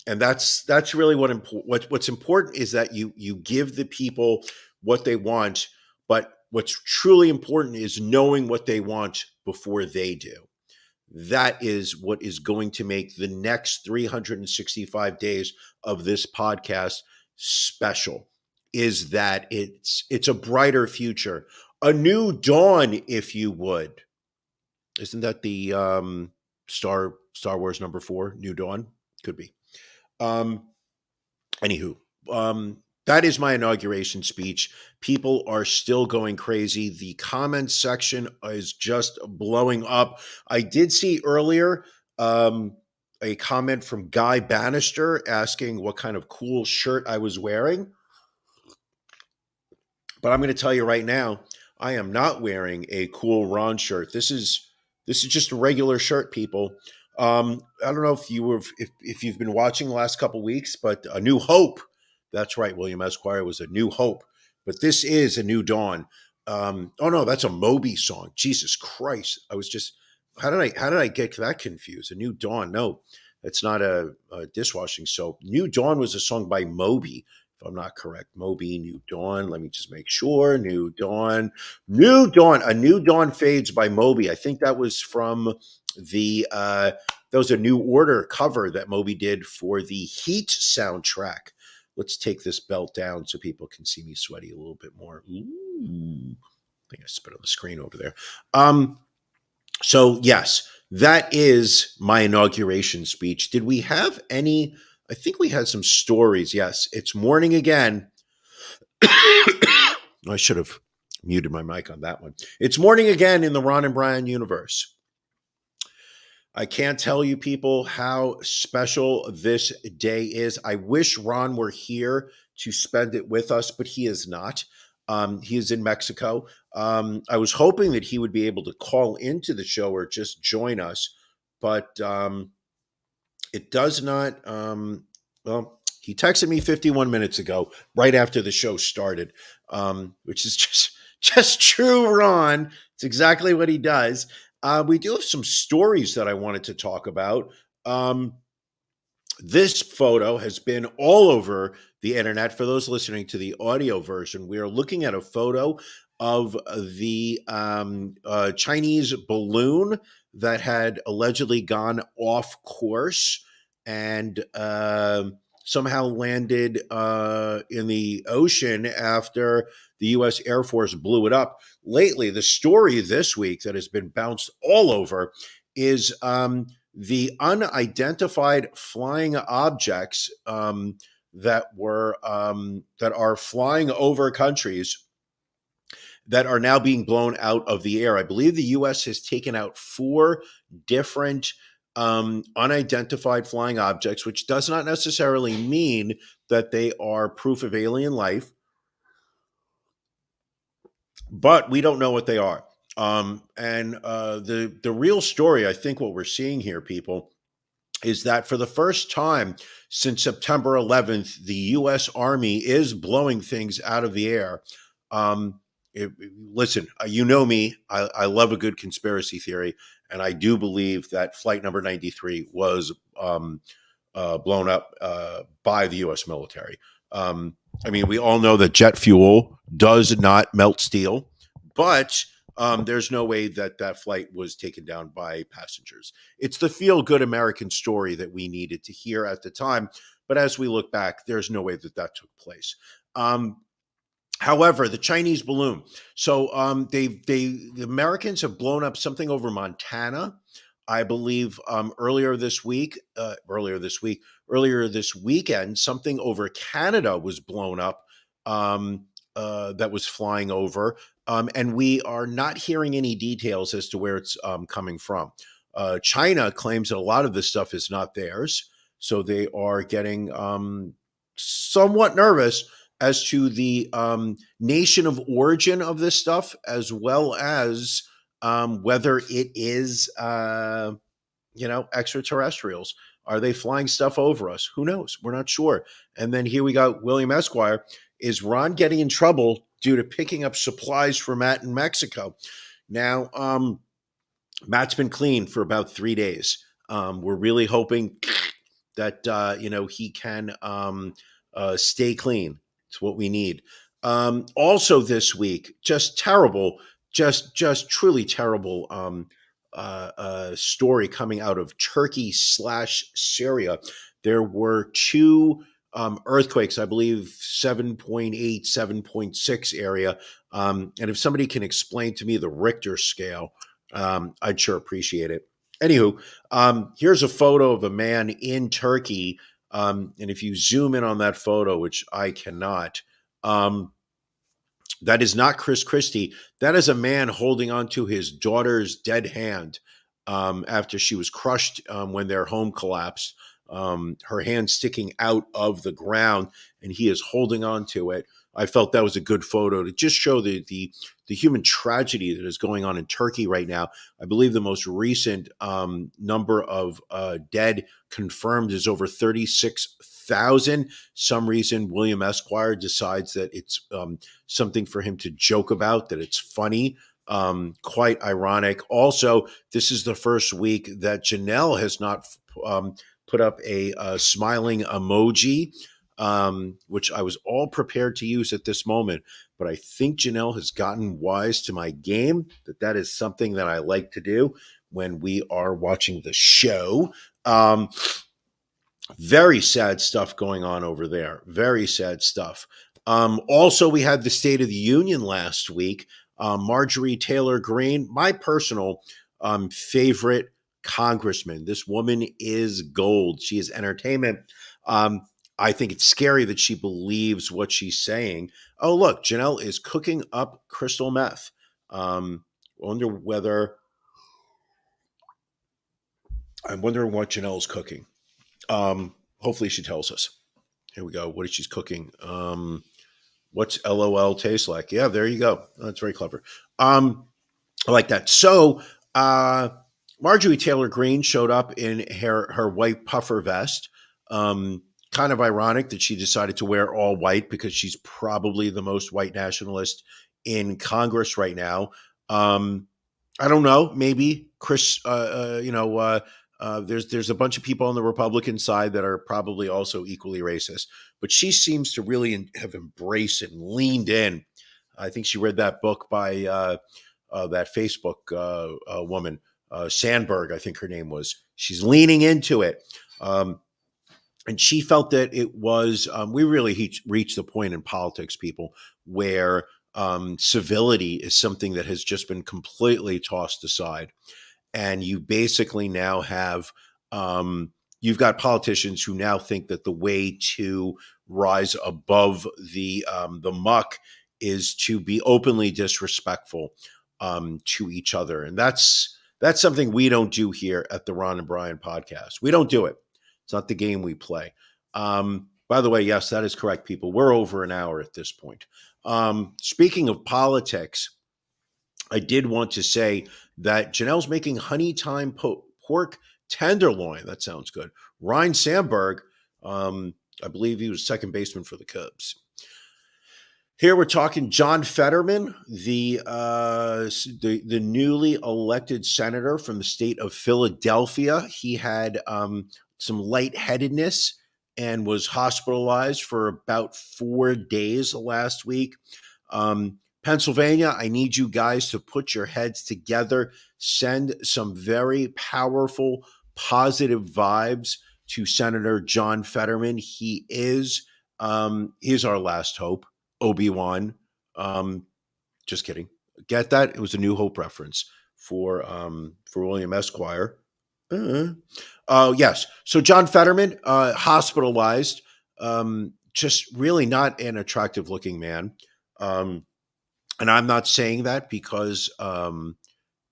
And that's really what's important is that you give the people what they want, but what's truly important is knowing what they want before they do. That is what is going to make the next 365 days of this podcast special, is that it's a brighter future, a new dawn, if you would. Isn't that the Star Wars number 4, New Dawn? Could be. Um, Anywho, that is my inauguration speech. People are still going crazy. The comments section is just blowing up. I did see earlier a comment from Guy Bannister asking what kind of cool shirt I was wearing. But I'm going to tell you right now, I am not wearing a cool Ron shirt. This is just a regular shirt, people. I don't know if if you've been watching the last couple weeks, but A New Hope. That's right, William Esquire was A New Hope, but this is A New Dawn. Oh no, that's a Moby song. Jesus Christ! I was just how did I get that confused? A New Dawn? No, it's not a dishwashing soap. New Dawn was a song by Moby, if I'm not correct. Moby, New Dawn. Let me just make sure. New Dawn. New Dawn. A New Dawn Fades by Moby. I think that was from that was a New Order cover that Moby did for the Heat soundtrack. Let's take this belt down so people can see me sweaty a little bit more. Ooh. I think I spit on the screen over there. So yes, that is my inauguration speech. Did we have any? I think we had some stories. Yes, it's morning again. I should have muted my mic on that one. It's morning again in the Ron and Brian universe. I can't tell you people how special this day is. I wish Ron were here to spend it with us, but he is not. He is in Mexico. I was hoping that he would be able to call into the show or just join us, but it does not. Well, he texted me 51 minutes ago, right after the show started, which is just true, Ron. It's exactly what he does. We do have some stories that I wanted to talk about. This photo has been all over the internet. For those listening to the audio version, we are looking at a photo of the Chinese balloon that had allegedly gone off course and somehow landed in the ocean after the U.S. Air Force blew it up. Lately, the story this week that has been bounced all over is the unidentified flying objects that are flying over countries that are now being blown out of the air. I believe the U.S. has taken out 4 different unidentified flying objects, which does not necessarily mean that they are proof of alien life, but we don't know what they are. And the real story, I think what we're seeing here, people, is that for the first time since September 11th, the U.S. Army is blowing things out of the air. Listen, you know me, I love a good conspiracy theory, And I do believe that flight number 93 was blown up by the U.S. military. I mean, we all know that jet fuel does not melt steel, but there's no way that that flight was taken down by passengers. It's the feel-good American story that we needed to hear at the time. But as we look back, there's no way that that took place. However, the Chinese balloon. So the Americans have blown up something over Montana, I believe. Earlier this weekend, something over Canada was blown up. That was flying over, and we are not hearing any details as to where it's coming from. China claims that a lot of this stuff is not theirs, so they are getting somewhat nervous as to the nation of origin of this stuff, as well as whether it is, extraterrestrials. Are they flying stuff over us? Who knows? We're not sure. And then here we got William Esquire. Is Ron getting in trouble due to picking up supplies for Matt in Mexico? Now, Matt's been clean for about 3 days. We're really hoping that, he can stay clean. It's what we need. Also this week, just terrible, just truly terrible story coming out of Turkey/Syria. There were two earthquakes, I believe 7.8, 7.6 area. And if somebody can explain to me the Richter scale, I'd sure appreciate it. Anywho, here's a photo of a man in Turkey. And if you zoom in on that photo, which I cannot, that is not Chris Christie. That is a man holding onto his daughter's dead hand after she was crushed when their home collapsed. Her hand sticking out of the ground, and he is holding on to it. I felt that was a good photo to just show the human tragedy that is going on in Turkey right now. I believe the most recent number of dead confirmed is over 36,000. Some reason William Esquire decides that it's something for him to joke about, that it's funny. Quite ironic. Also, this is the first week that Janelle has not put up a smiling emoji, which I was all prepared to use at this moment. But I think Janelle has gotten wise to my game, that is something that I like to do when we are watching the show. Very sad stuff going on over there. Very sad stuff. Also, we had the State of the Union last week. Marjorie Taylor Greene, my personal favorite congressman. This woman is gold. She is entertainment. I think it's scary that she believes what she's saying. Oh, look, Janelle is cooking up crystal meth. I'm wondering what Janelle's cooking. Hopefully she tells us. Here we go. What is she cooking? What's LOL taste like? Yeah, there you go. That's very clever. I like that. So, Marjorie Taylor Greene showed up in her white puffer vest. Kind of ironic that she decided to wear all white because she's probably the most white nationalist in Congress right now. I don't know. Maybe Chris, there's a bunch of people on the Republican side that are probably also equally racist, but she seems to really have embraced and leaned in. I think she read that book by that Facebook woman, Sandberg, I think her name was. She's leaning into it. And she felt that it was, we really reached the point in politics, people, where civility is something that has just been completely tossed aside. And you basically now have, you've got politicians who now think that the way to rise above the muck is to be openly disrespectful to each other. And that's something we don't do here at the Ron and Brian podcast. We don't do it. It's not the game we play. By the way, yes, that is correct, people. We're over an hour at this point. Speaking of politics, I did want to say that Janelle's making honey thyme pork tenderloin. That sounds good. Ryan Sandberg, I believe he was second baseman for the Cubs. Here we're talking John Fetterman, the newly elected senator from the state of Philadelphia. He had some lightheadedness and was hospitalized for about 4 days last week. Pennsylvania, I need you guys to put your heads together, send some very powerful, positive vibes to Senator John Fetterman. He is our last hope. Obi-Wan. Just kidding. Get that? It was a New Hope reference for William Esquire. Yes. So John Fetterman, hospitalized. Just really not an attractive looking man. And I'm not saying that because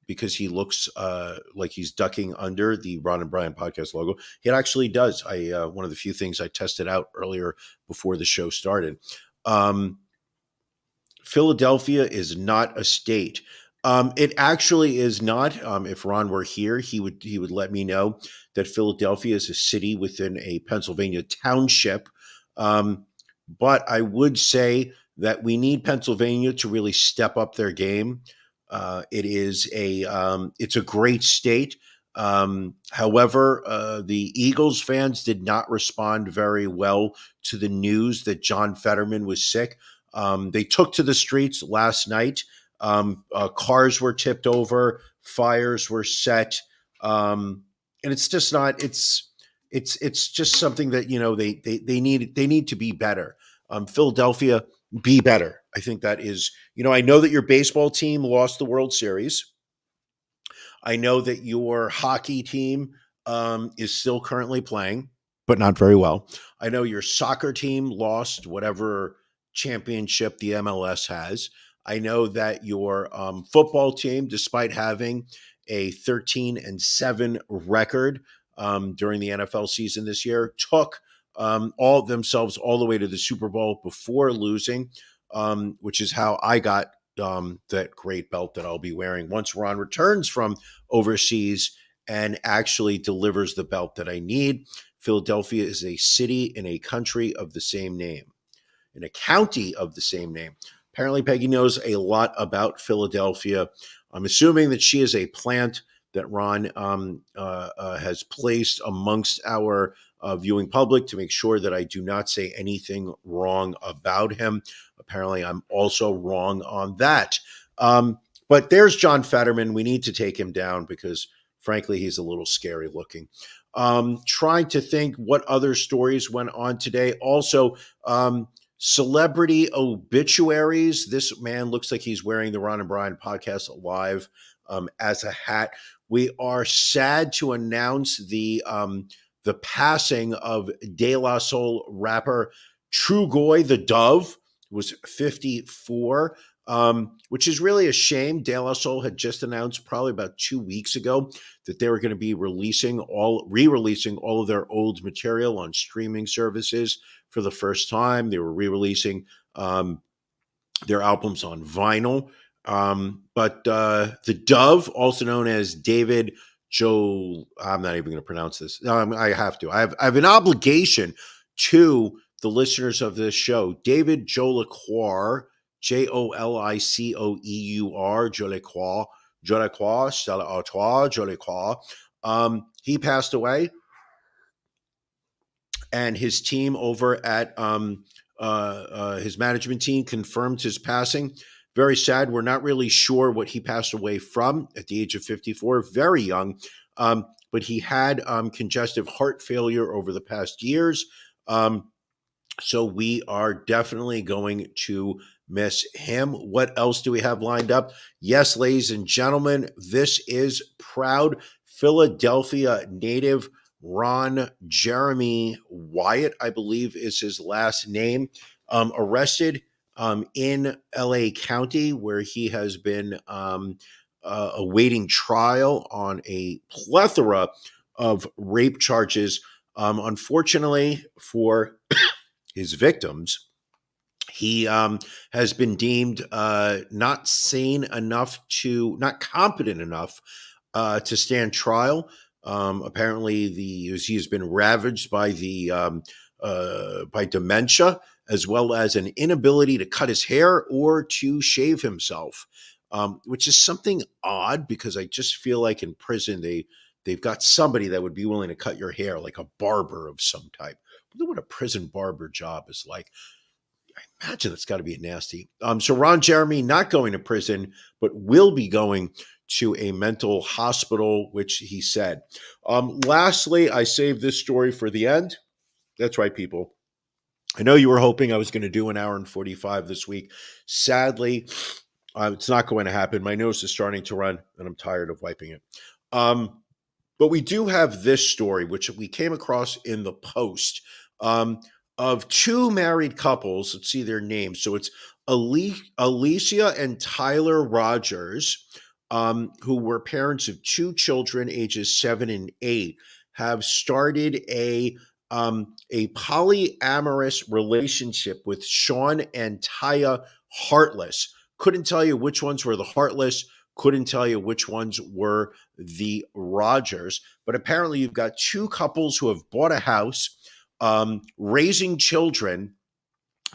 he looks like he's ducking under the Ron and Brian podcast logo. It actually does. One of the few things I tested out earlier before the show started. Philadelphia is not a state. It actually is not. If Ron were here, he would let me know that Philadelphia is a city within a Pennsylvania township. But I would say that we need Pennsylvania to really step up their game. It's a great state. However, the Eagles fans did not respond very well to the news that John Fetterman was sick. They took to the streets last night. Cars were tipped over, fires were set, and it's just not. It's just something that they need to be better. Philadelphia, be better. I think that is. I know that your baseball team lost the World Series. I know that your hockey team is still currently playing, but not very well. I know your soccer team lost whatever championship the MLS has. I know that your football team, despite having a 13-7 record during the NFL season this year, took all themselves all the way to the Super Bowl before losing, which is how I got that great belt that I'll be wearing once Ron returns from overseas and actually delivers the belt that I need. Philadelphia is a city in a country of the same name, in a county of the same name. Apparently, Peggy knows a lot about Philadelphia. I'm assuming that she is a plant that Ron has placed amongst our viewing public to make sure that I do not say anything wrong about him. Apparently, I'm also wrong on that. But there's John Fetterman. We need to take him down because, frankly, he's a little scary looking. Trying to think what other stories went on today. Also, celebrity obituaries. This man looks like he's wearing the Ron and Brian podcast live as a hat. We are sad to announce the passing of De La Soul rapper Trugoy the Dove, who was 54, which is really a shame. De La Soul had just announced probably about 2 weeks ago that they were going to be re-releasing all of their old material on streaming services for the first time. They were re-releasing their albums on vinyl. But the Dove, also known as David Joe, I'm not even going to pronounce this. No, I have to. I have an obligation to the listeners of this show. David Jolicoeur, Jolicoeur, Jolicoeur, Stella Artois, Jolicoeur. He passed away, and his team over at his management team confirmed his passing. Very sad. We're not really sure what he passed away from at the age of 54, very young. But he had congestive heart failure over the past years. So we are definitely going to miss him. What else do we have lined up? Yes, ladies and gentlemen, this is proud Philadelphia native Ron Jeremy Wyatt, I believe is his last name, arrested in LA County, where he has been awaiting trial on a plethora of rape charges. Unfortunately for his victims, he has been deemed not competent enough to stand trial. Apparently, he has been ravaged by by dementia, as well as an inability to cut his hair or to shave himself, which is something odd because I just feel like in prison they've got somebody that would be willing to cut your hair, like a barber of some type. I wonder what a prison barber job is like. I imagine it's got to be nasty. So Ron Jeremy not going to prison, but will be going to a mental hospital, which he said. Lastly, I saved this story for the end. That's right, people. I know you were hoping I was going to do an hour and 45 this week. Sadly, it's not going to happen. My nose is starting to run, and I'm tired of wiping it. But we do have this story, which we came across in the Post, of two married couples. Let's see their names. So it's Alicia and Tyler Rogers, who were parents of two children, ages 7 and 8, have started a polyamorous relationship with Sean and Taya Heartless. Couldn't tell you which ones were the Heartless. Couldn't tell you which ones were the Rogers. But apparently you've got two couples who have bought a house, raising children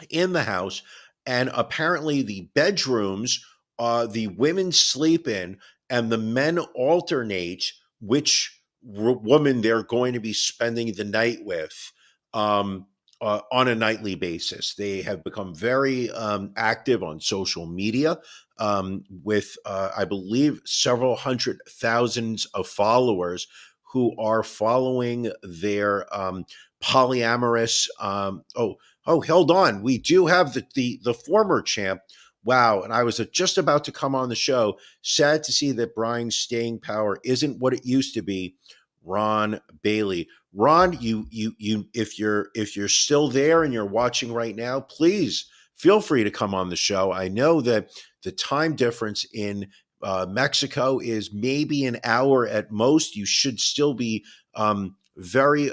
in the house. And apparently the bedrooms, the women sleep in and the men alternate which woman they're going to be spending the night with on a nightly basis. They have become very active on social media with, I believe, several hundred thousands of followers who are following their polyamorous. Hold on. We do have the former champ. Wow. And I was just about to come on the show. Sad to see that Brian's staying power isn't what it used to be. Ron Bailey. Ron, you if you're still there and you're watching right now, please feel free to come on the show. I know that the time difference in Mexico is maybe an hour at most. You should still be very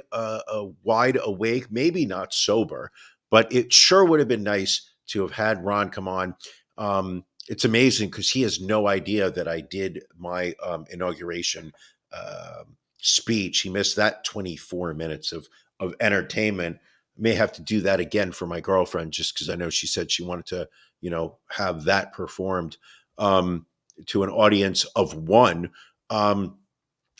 wide awake, maybe not sober, but it sure would have been nice to have had Ron come on. It's amazing because he has no idea that I did my inauguration speech. He missed that 24 minutes of entertainment. May have to do that again for my girlfriend, just because I know she said she wanted to, have that performed to an audience of one.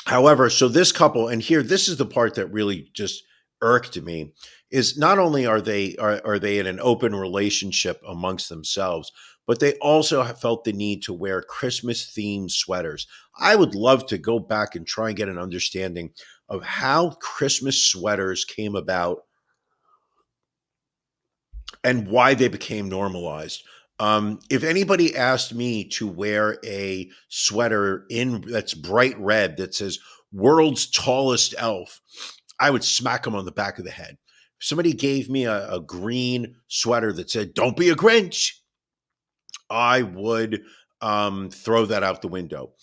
However, so this couple, and here, this is the part that really just irked me, is not only are they in an open relationship amongst themselves, but they also have felt the need to wear Christmas-themed sweaters. I would love to go back and try and get an understanding of how Christmas sweaters came about and why they became normalized. If anybody asked me to wear a sweater that's bright red that says "World's Tallest Elf," I would smack them on the back of the head. If somebody gave me a green sweater that said "Don't be a Grinch," I would throw that out the window.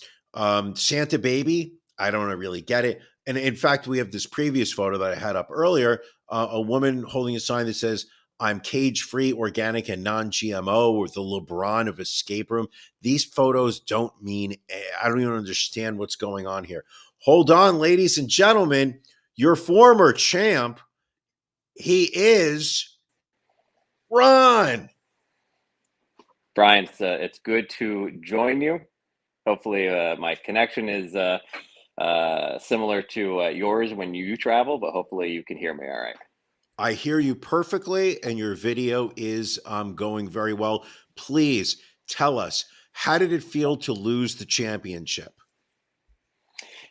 Santa Baby, I don't really get it. And in fact, we have this previous photo that I had up earlier, a woman holding a sign that says, "I'm cage-free, organic, and non-GMO," with the LeBron of Escape Room. These photos don't mean, I don't even understand what's going on here. Hold on, ladies and gentlemen, your former champ, he is Ron. Brian, it's good to join you. Hopefully my connection is similar to yours when you travel, but hopefully you can hear me all right. I hear you perfectly, and your video is going very well. Please tell us, how did it feel to lose the championship?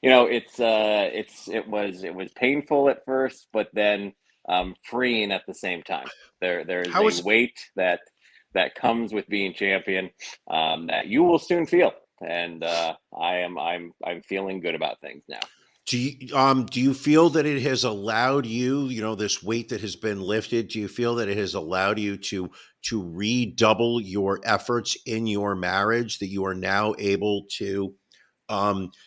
It was painful at first, but then freeing at the same time. There's a weight that comes with being champion that you will soon feel, and I'm feeling good about things now. Do you feel that it has allowed you, this weight that has been lifted? Do you feel that it has allowed you to redouble your efforts in your marriage? That you are now able to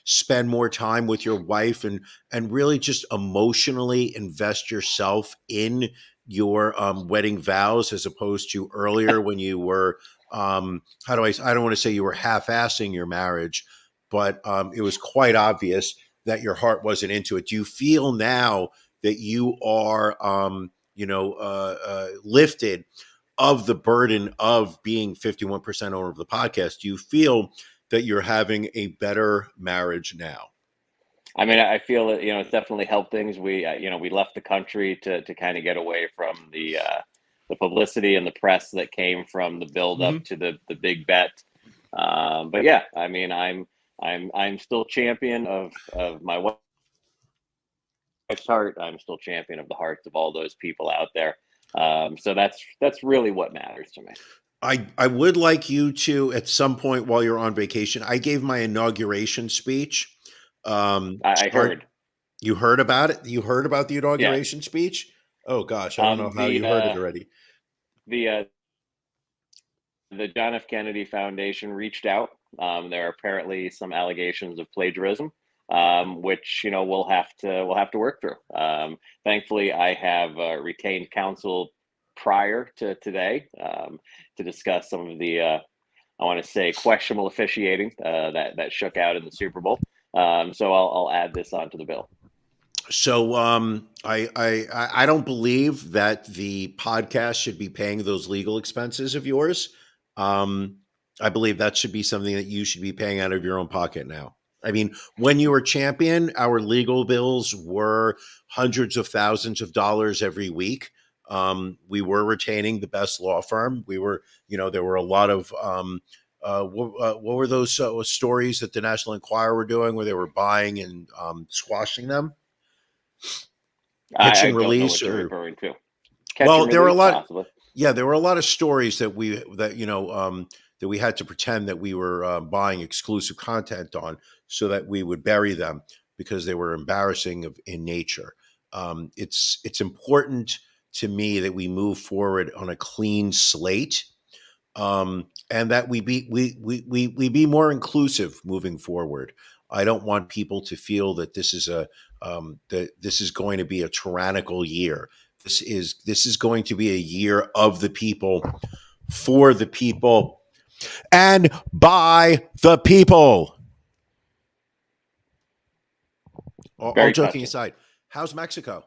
spend more time with your wife and really just emotionally invest yourself in your wedding vows, as opposed to earlier when you were I don't want to say you were half-assing your marriage, but it was quite obvious that your heart wasn't into it. Do you feel now that you are lifted of the burden of being 51% owner of the podcast? Do you feel that you're having a better marriage now? I mean, I feel that, it's definitely helped things. We left the country to kind of get away from the publicity and the press that came from the build up to the big bet. But yeah, I mean, I'm still champion of my wife's heart. I'm still champion of the hearts of all those people out there. So that's really what matters to me. I would like you to, at some point while you're on vacation, I gave my inauguration speech. I heard. You heard about it? You heard about the Yeah. inauguration speech? Oh gosh, I don't know how you heard it already. The John F. Kennedy Foundation reached out. There are apparently some allegations of plagiarism, which we'll have to work through. Thankfully, I have retained counsel prior to today to discuss some of the I want to say questionable officiating that shook out in the Super Bowl. So I'll add this onto the bill. So I don't believe that the podcast should be paying those legal expenses of yours. I believe that should be something that you should be paying out of your own pocket now. I mean, when you were champion, our legal bills were hundreds of thousands of dollars every week. We were retaining the best law firm. We were, there were a lot of what were those stories that the National Enquirer were doing where they were buying and squashing them? I don't know what you're referring to. There were a lot. Possibly. Yeah, there were a lot of stories that we had to pretend that we were buying exclusive content on, so that we would bury them because they were embarrassing in nature. It's important to me that we move forward on a clean slate, and that we be more inclusive moving forward. I don't want people to feel that this is going to be a tyrannical year. This is going to be a year of the people, for the people, and by the people. All joking aside, how's Mexico?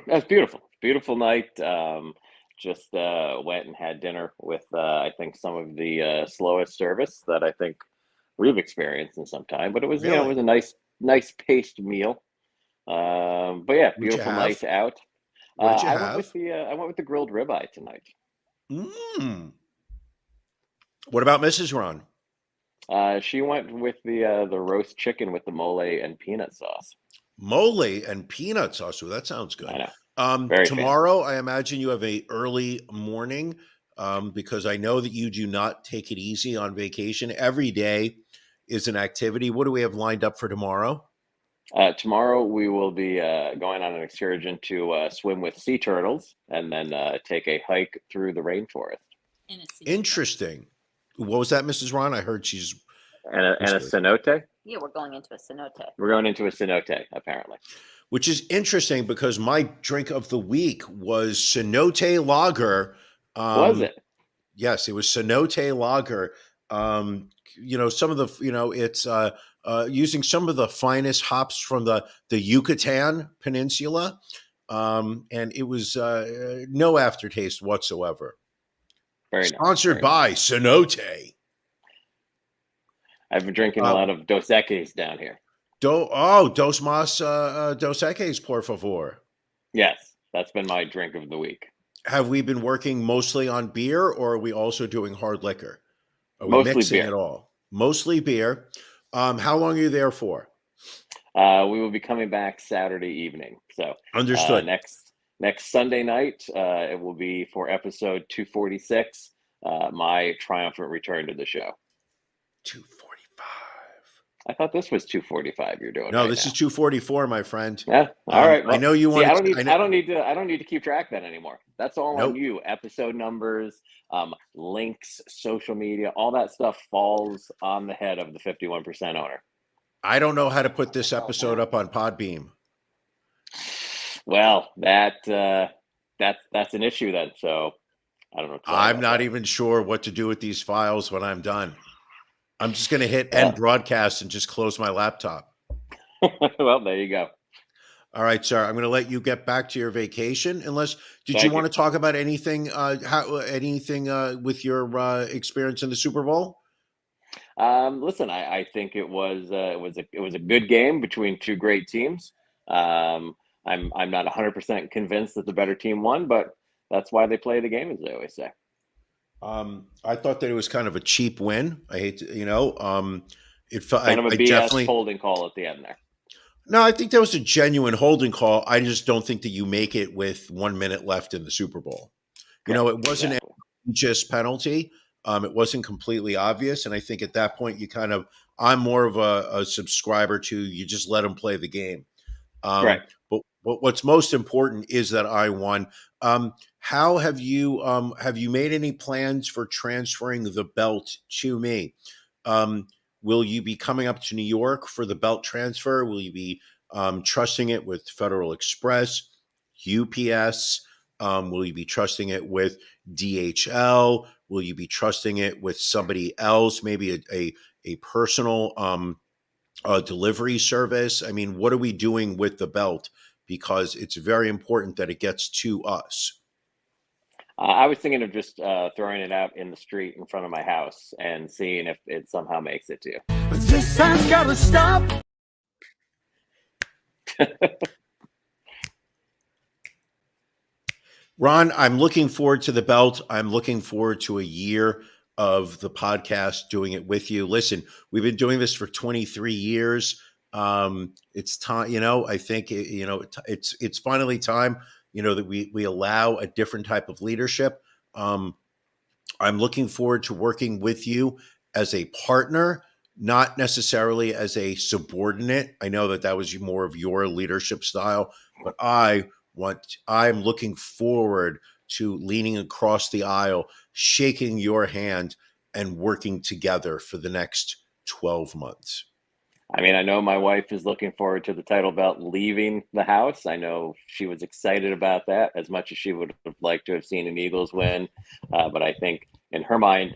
That's beautiful. Beautiful night. Just went and had dinner with I think some of the slowest service that I think we've experienced in some time. But it was Really? it was a nice paced meal. But yeah, beautiful night out. What did you have? I went with the grilled ribeye tonight. What about Mrs. Ron? She went with the roast chicken with the mole and peanut sauce. Mole and peanut sauce. Oh, that sounds good. I know. Tomorrow, I imagine you have a early morning, because I know that you do not take it easy on vacation. Every day is an activity. What do we have lined up for tomorrow? Tomorrow we will be going on an excursion to swim with sea turtles, and then take a hike through the rainforest. Interesting. What was that, Mrs. Ron? I heard she's and a cenote. Yeah, we're going into a cenote. We're going into a cenote, apparently. Which is interesting because my drink of the week was cenote lager. Was it? Yes, it was cenote lager. Some of the, it's using some of the finest hops from the Yucatan Peninsula. And it was no aftertaste whatsoever. Very Sponsored nice. by Cenote. I've been drinking a lot of Dos Equis down here. Dos Equis, por favor. Yes, that's been my drink of the week. Have we been working mostly on beer, or are we also doing hard liquor? Are we mostly mixing beer. It all? Mostly beer. How long are you there for? We will be coming back Saturday evening. So understood. Next Sunday night, it will be for episode 246, my triumphant return to the show. 245. I thought this was 245. You're doing. No, this is 244, my friend. Yeah. All right. Well, I know you want. I don't need to keep track of that anymore. That's all on you. Episode numbers, links, social media, all that stuff falls on the head of the 51% owner. I don't know how to put this episode up on Podbeam. Well, that's an issue then. So I don't know. I'm not even sure what to do with these files when I'm done. I'm just going to hit end broadcast and just close my laptop. Well, there you go. All right, sir. I'm going to let you get back to your vacation. Unless, did you Thank want you. to talk about anything? Anything with your experience in the Super Bowl? Listen, I think it was a good game between two great teams. Um, I'm not 100% convinced that the better team won, but that's why they play the game, as they always say. I thought that it was kind of a cheap win. I hate to, it felt. Kind of a I BS definitely. holding call at the end there. No, I think that was a genuine holding call. I just don't think that you make it with 1 minute left in the Super Bowl. Correct. It wasn't Exactly. just penalty. It wasn't completely obvious. And I think at that point, I'm more of a subscriber to you just let them play the game. Right. But what's most important is that I won. How have you made any plans for transferring the belt to me? Will you be coming up to New York for the belt transfer? Will you be trusting it with Federal Express, UPS? Will you be trusting it with DHL? Will you be trusting it with somebody else, maybe a personal delivery service? I mean, what are we doing with the belt? Because it's very important that it gets to us. I was thinking of just throwing it out in the street in front of my house and seeing if it somehow makes it to you. This time's gotta stop. Ron, I'm looking forward to the belt. I'm looking forward to a year of the podcast doing it with you. Listen, we've been doing this for 23 years. It's time, I think, it's finally time, that we allow a different type of leadership. I'm looking forward to working with you as a partner, not necessarily as a subordinate. I know that was more of your leadership style, but I'm looking forward to leaning across the aisle, shaking your hand, and working together for the next 12 months. I mean, I know my wife is looking forward to the title belt leaving the house. I know she was excited about that as much as she would have liked to have seen an Eagles win. But I think in her mind,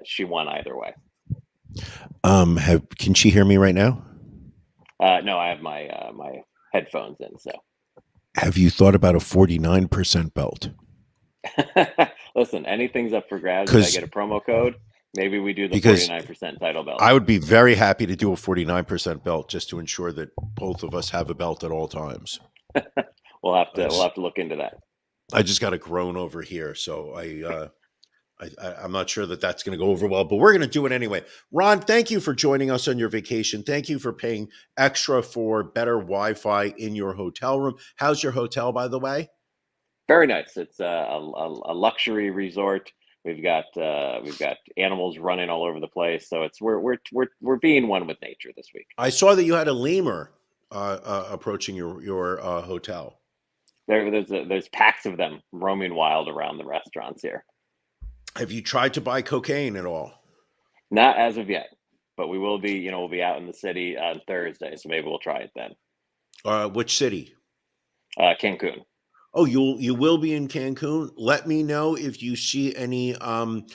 she won either way. Can she hear me right now? No, I have my headphones in. So, have you thought about a 49% belt? Listen, anything's up for grabs. If I get a promo code, maybe we do the 49% title belt. I would be very happy to do a 49% belt just to ensure that both of us have a belt at all times. We'll have to look into that. I just got a groan over here, so I'm not sure that that's going to go over well, but we're going to do it anyway. Ron, thank you for joining us on your vacation. Thank you for paying extra for better Wi-Fi in your hotel room. How's your hotel, by the way? Very nice. It's a luxury resort. We've got animals running all over the place, so we're being one with nature this week. I saw that you had a lemur approaching your hotel. There's packs of them roaming wild around the restaurants here. Have you tried to buy cocaine at all? Not as of yet, but we will be. We'll be out in the city on Thursday, so maybe we'll try it then. Which city? Cancun. Oh, you will be in Cancun. Let me know if you see any armed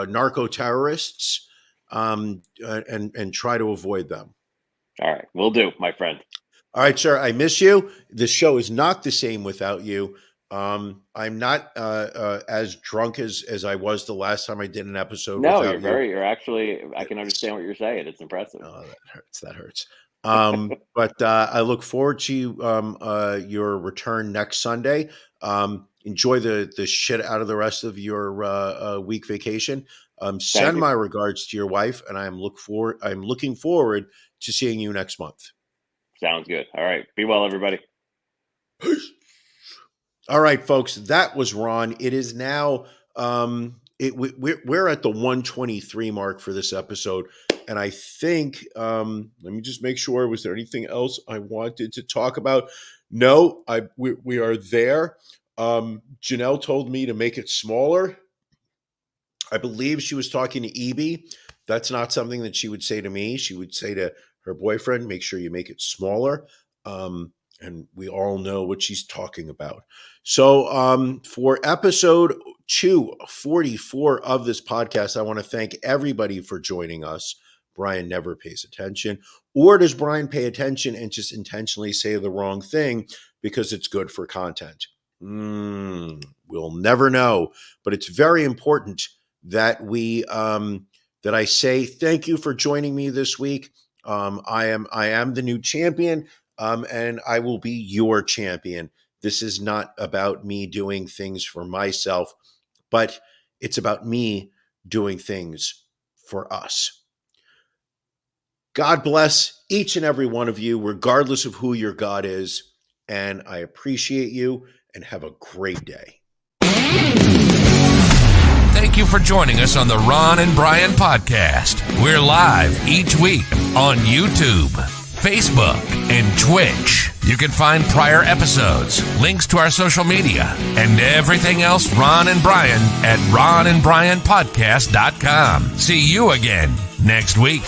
narco terrorists, and try to avoid them. All right, will do, my friend. All right, sir. I miss you. The show is not the same without you. I'm not as drunk as I was the last time I did an episode. No, you're actually. I can understand what you're saying. It's impressive. Oh, that hurts. But I look forward to your return next Sunday. Enjoy the shit out of the rest of your week vacation. Send my regards to your wife, and I'm looking forward to seeing you next month. Sounds good. All right. Be well, everybody. Peace. All right, folks. That was Ron. It is now we're at the 123 mark for this episode. And I think, let me just make sure, was there anything else I wanted to talk about? No, we are there. Janelle told me to make it smaller. I believe she was talking to Evie. That's not something that she would say to me. She would say to her boyfriend, make sure you make it smaller. And we all know what she's talking about. So for episode 244 of this podcast, I want to thank everybody for joining us. Brian never pays attention. Or does Brian pay attention and just intentionally say the wrong thing because it's good for content? We'll never know. But it's very important that that I say thank you for joining me this week. I am the new champion, and I will be your champion. This is not about me doing things for myself, but it's about me doing things for us. God bless each and every one of you, regardless of who your God is. And I appreciate you, and have a great day. Thank you for joining us on the Ron and Brian podcast. We're live each week on YouTube, Facebook, and Twitch. You can find prior episodes, links to our social media, and everything else Ron and Brian at ronandbrianpodcast.com. See you again next week.